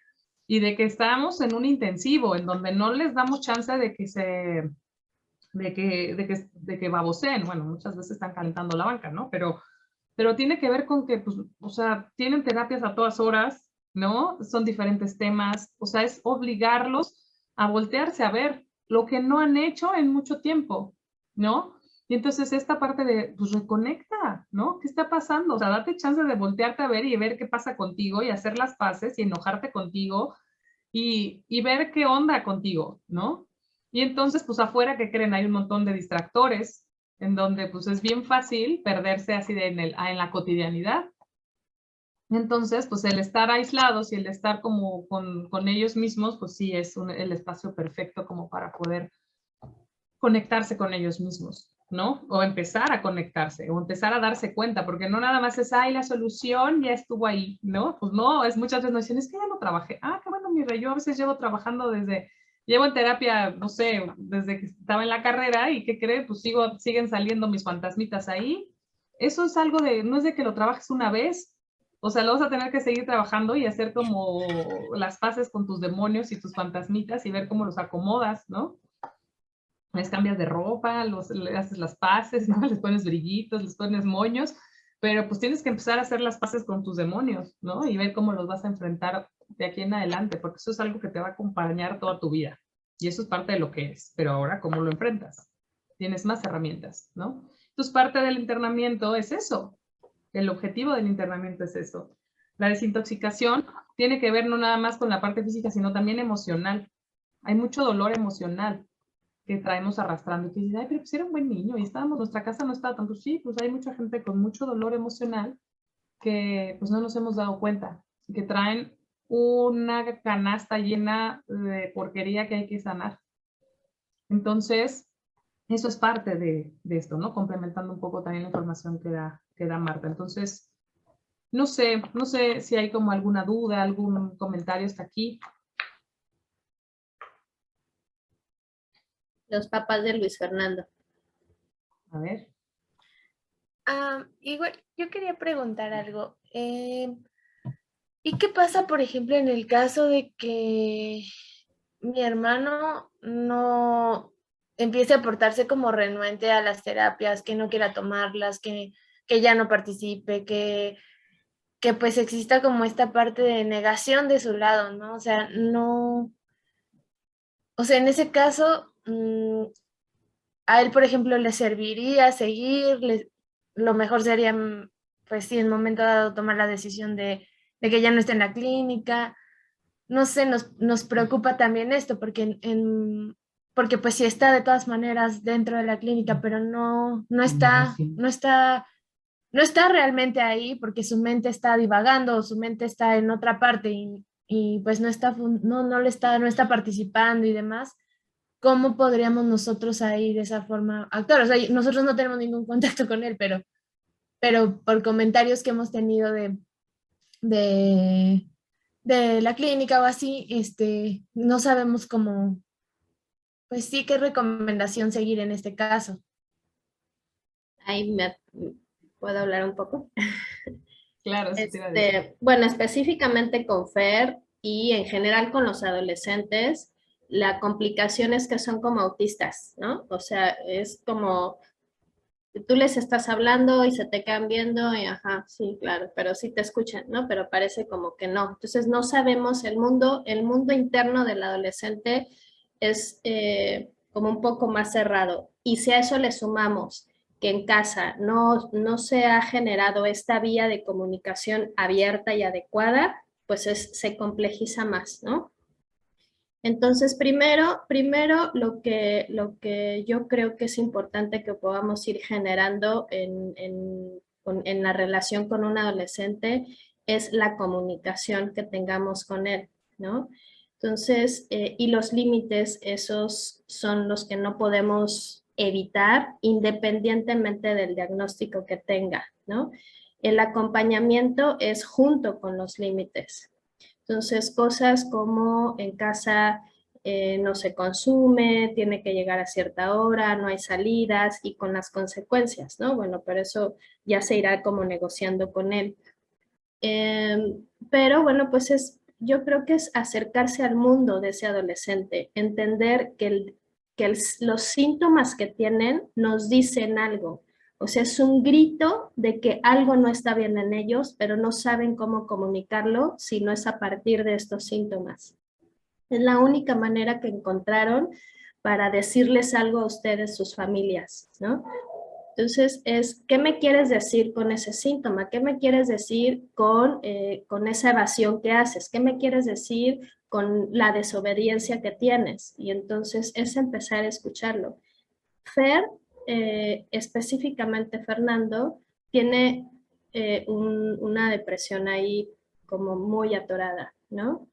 y de que estamos en un intensivo, en donde no les damos chance de que baboseen. Bueno, muchas veces están calentando la banca, ¿no? Pero tiene que ver con que, pues, o sea, tienen terapias a todas horas, ¿no? Son diferentes temas, o sea, es obligarlos a voltearse a ver lo que no han hecho en mucho tiempo, ¿no? Y entonces esta parte de, pues, reconecta, ¿no? ¿Qué está pasando? O sea, date chance de voltearte a ver y ver qué pasa contigo y hacer las paces y enojarte contigo y ver qué onda contigo, ¿no? Y entonces, pues afuera, ¿qué creen? Hay un montón de distractores en donde pues es bien fácil perderse así en la cotidianidad. Entonces, pues el estar aislados y el estar como con ellos mismos, pues sí es el espacio perfecto como para poder conectarse con ellos mismos, ¿no? O empezar a conectarse, o empezar a darse cuenta, porque no nada más es, ay, la solución ya estuvo ahí, ¿no? Pues no, es muchas veces no dicen, es que ya no trabajé. Ah, qué bueno, mi rey, yo a veces llevo trabajando llevo en terapia, no sé, desde que estaba en la carrera y ¿qué cree? Pues siguen saliendo mis fantasmitas ahí. Eso es algo no es de que lo trabajes una vez, o sea, lo vas a tener que seguir trabajando y hacer como las paces con tus demonios y tus fantasmitas y ver cómo los acomodas, ¿no? Les cambias de ropa, le haces las paces, ¿no? Les pones brillitos, les pones moños, pero pues tienes que empezar a hacer las paces con tus demonios, ¿no? Y ver cómo los vas a enfrentar de aquí en adelante, porque eso es algo que te va a acompañar toda tu vida. Y eso es parte de lo que eres. Pero ahora, ¿cómo lo enfrentas? Tienes más herramientas, ¿no? Entonces, parte del internamiento es eso. El objetivo del internamiento es eso. La desintoxicación tiene que ver no nada más con la parte física, sino también emocional. Hay mucho dolor emocional que traemos arrastrando, y que dice, ay, pero pues era un buen niño, y nuestra casa no estaba tanto, sí, pues hay mucha gente con mucho dolor emocional que pues no nos hemos dado cuenta, y que traen una canasta llena de porquería que hay que sanar. Entonces, eso es parte de esto, ¿no? Complementando un poco también la información que da Marta. Entonces, no sé si hay como alguna duda, algún comentario hasta aquí. Los papás de Luis Fernando. A ver. Igual, yo quería preguntar algo. ¿Y qué pasa, por ejemplo, en el caso de que mi hermano no empiece a portarse como renuente a las terapias, que no quiera tomarlas, que ya no participe, que pues exista como esta parte de negación de su lado, ¿no? O sea, no, o sea, en ese caso, a él, por ejemplo, le serviría seguir, lo mejor sería, pues sí, en un momento dado tomar la decisión de que ya no esté en la clínica. No sé, nos preocupa también esto, porque porque pues sí está de todas maneras dentro de la clínica, pero no está realmente ahí porque su mente está divagando o su mente está en otra parte y pues no está participando y demás. ¿Cómo podríamos nosotros ahí de esa forma actuar? O sea, nosotros no tenemos ningún contacto con él, pero por comentarios que hemos tenido de, de la clínica o así, no sabemos cómo, pues sí, qué recomendación seguir en este caso. Ahí puedo hablar un poco. Claro, eso te iba a decir. Bueno, específicamente con Fer, y en general con los adolescentes, la complicación es que son como autistas, ¿no? O sea, es como tú les estás hablando y se te quedan viendo y ajá, sí, claro, pero sí te escuchan, ¿no? Pero parece como que no. Entonces no sabemos, el mundo interno del adolescente es como un poco más cerrado. Y si a eso le sumamos que en casa no se ha generado esta vía de comunicación abierta y adecuada, pues se complejiza más, ¿no? Entonces, primero lo que yo creo que es importante que podamos ir generando en la relación con un adolescente es la comunicación que tengamos con él, ¿no? Entonces, y los límites, esos son los que no podemos evitar independientemente del diagnóstico que tenga, ¿no? El acompañamiento es junto con los límites. Entonces, cosas como en casa no se consume, tiene que llegar a cierta hora, no hay salidas y con las consecuencias, ¿no? Bueno, pero eso ya se irá como negociando con él. Pero bueno, pues yo creo que es acercarse al mundo de ese adolescente, entender que los síntomas que tienen nos dicen algo. O sea, es un grito de que algo no está bien en ellos, pero no saben cómo comunicarlo si no es a partir de estos síntomas. Es la única manera que encontraron para decirles algo a ustedes, sus familias, ¿no? Entonces, ¿qué me quieres decir con ese síntoma? ¿Qué me quieres decir con esa evasión que haces? ¿Qué me quieres decir con la desobediencia que tienes? Y entonces es empezar a escucharlo. Fer, específicamente Fernando, tiene una depresión ahí como muy atorada, ¿no?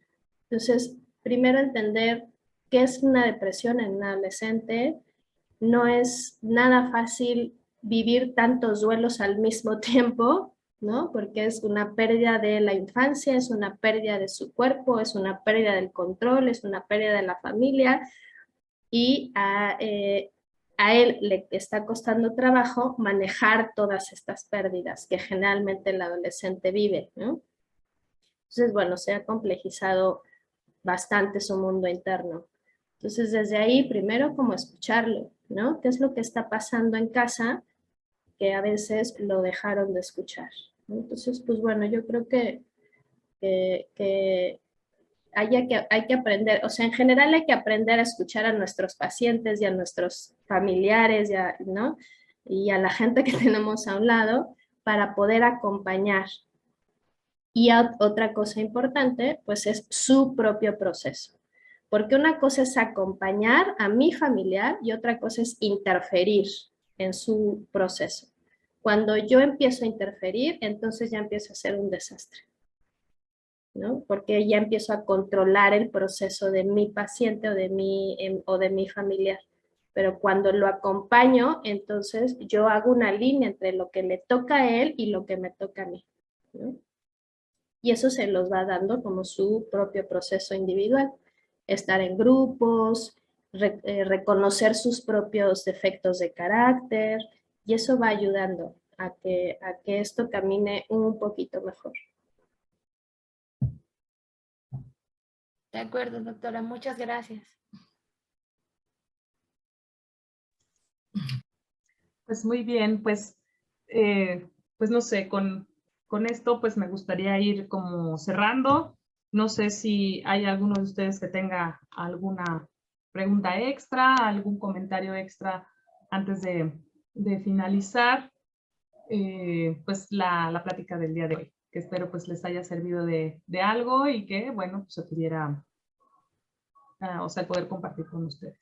Entonces, primero entender qué es una depresión en un adolescente. No es nada fácil vivir tantos duelos al mismo tiempo, ¿no? Porque es una pérdida de la infancia, es una pérdida de su cuerpo, es una pérdida del control, es una pérdida de la familia y a él le está costando trabajo manejar todas estas pérdidas que generalmente el adolescente vive, ¿no? Entonces, bueno, se ha complejizado bastante su mundo interno. Entonces, desde ahí, primero, como escucharlo, ¿no? ¿Qué es lo que está pasando en casa que a veces lo dejaron de escuchar, ¿no? Entonces, pues bueno, yo creo que hay que aprender, o sea, en general hay que aprender a escuchar a nuestros pacientes y a nuestros familiares, ¿no? Y a la gente que tenemos a un lado para poder acompañar. Y otra cosa importante, pues es su propio proceso. Porque una cosa es acompañar a mi familiar y otra cosa es interferir en su proceso. Cuando yo empiezo a interferir, entonces ya empiezo a ser un desastre, ¿no? Porque ya empiezo a controlar el proceso de mi paciente o de mi familiar. Pero cuando lo acompaño, entonces yo hago una línea entre lo que le toca a él y lo que me toca a mí, ¿no? Y eso se los va dando como su propio proceso individual. Estar en grupos, reconocer sus propios defectos de carácter, y eso va ayudando a que esto camine un poquito mejor. De acuerdo, doctora. Muchas gracias. Pues muy bien, pues no sé, con esto pues me gustaría ir como cerrando. No sé si hay alguno de ustedes que tenga alguna pregunta extra, algún comentario extra antes de finalizar pues la plática del día de hoy, que espero pues les haya servido de algo y que bueno, pues se pudiera, o sea, poder compartir con ustedes.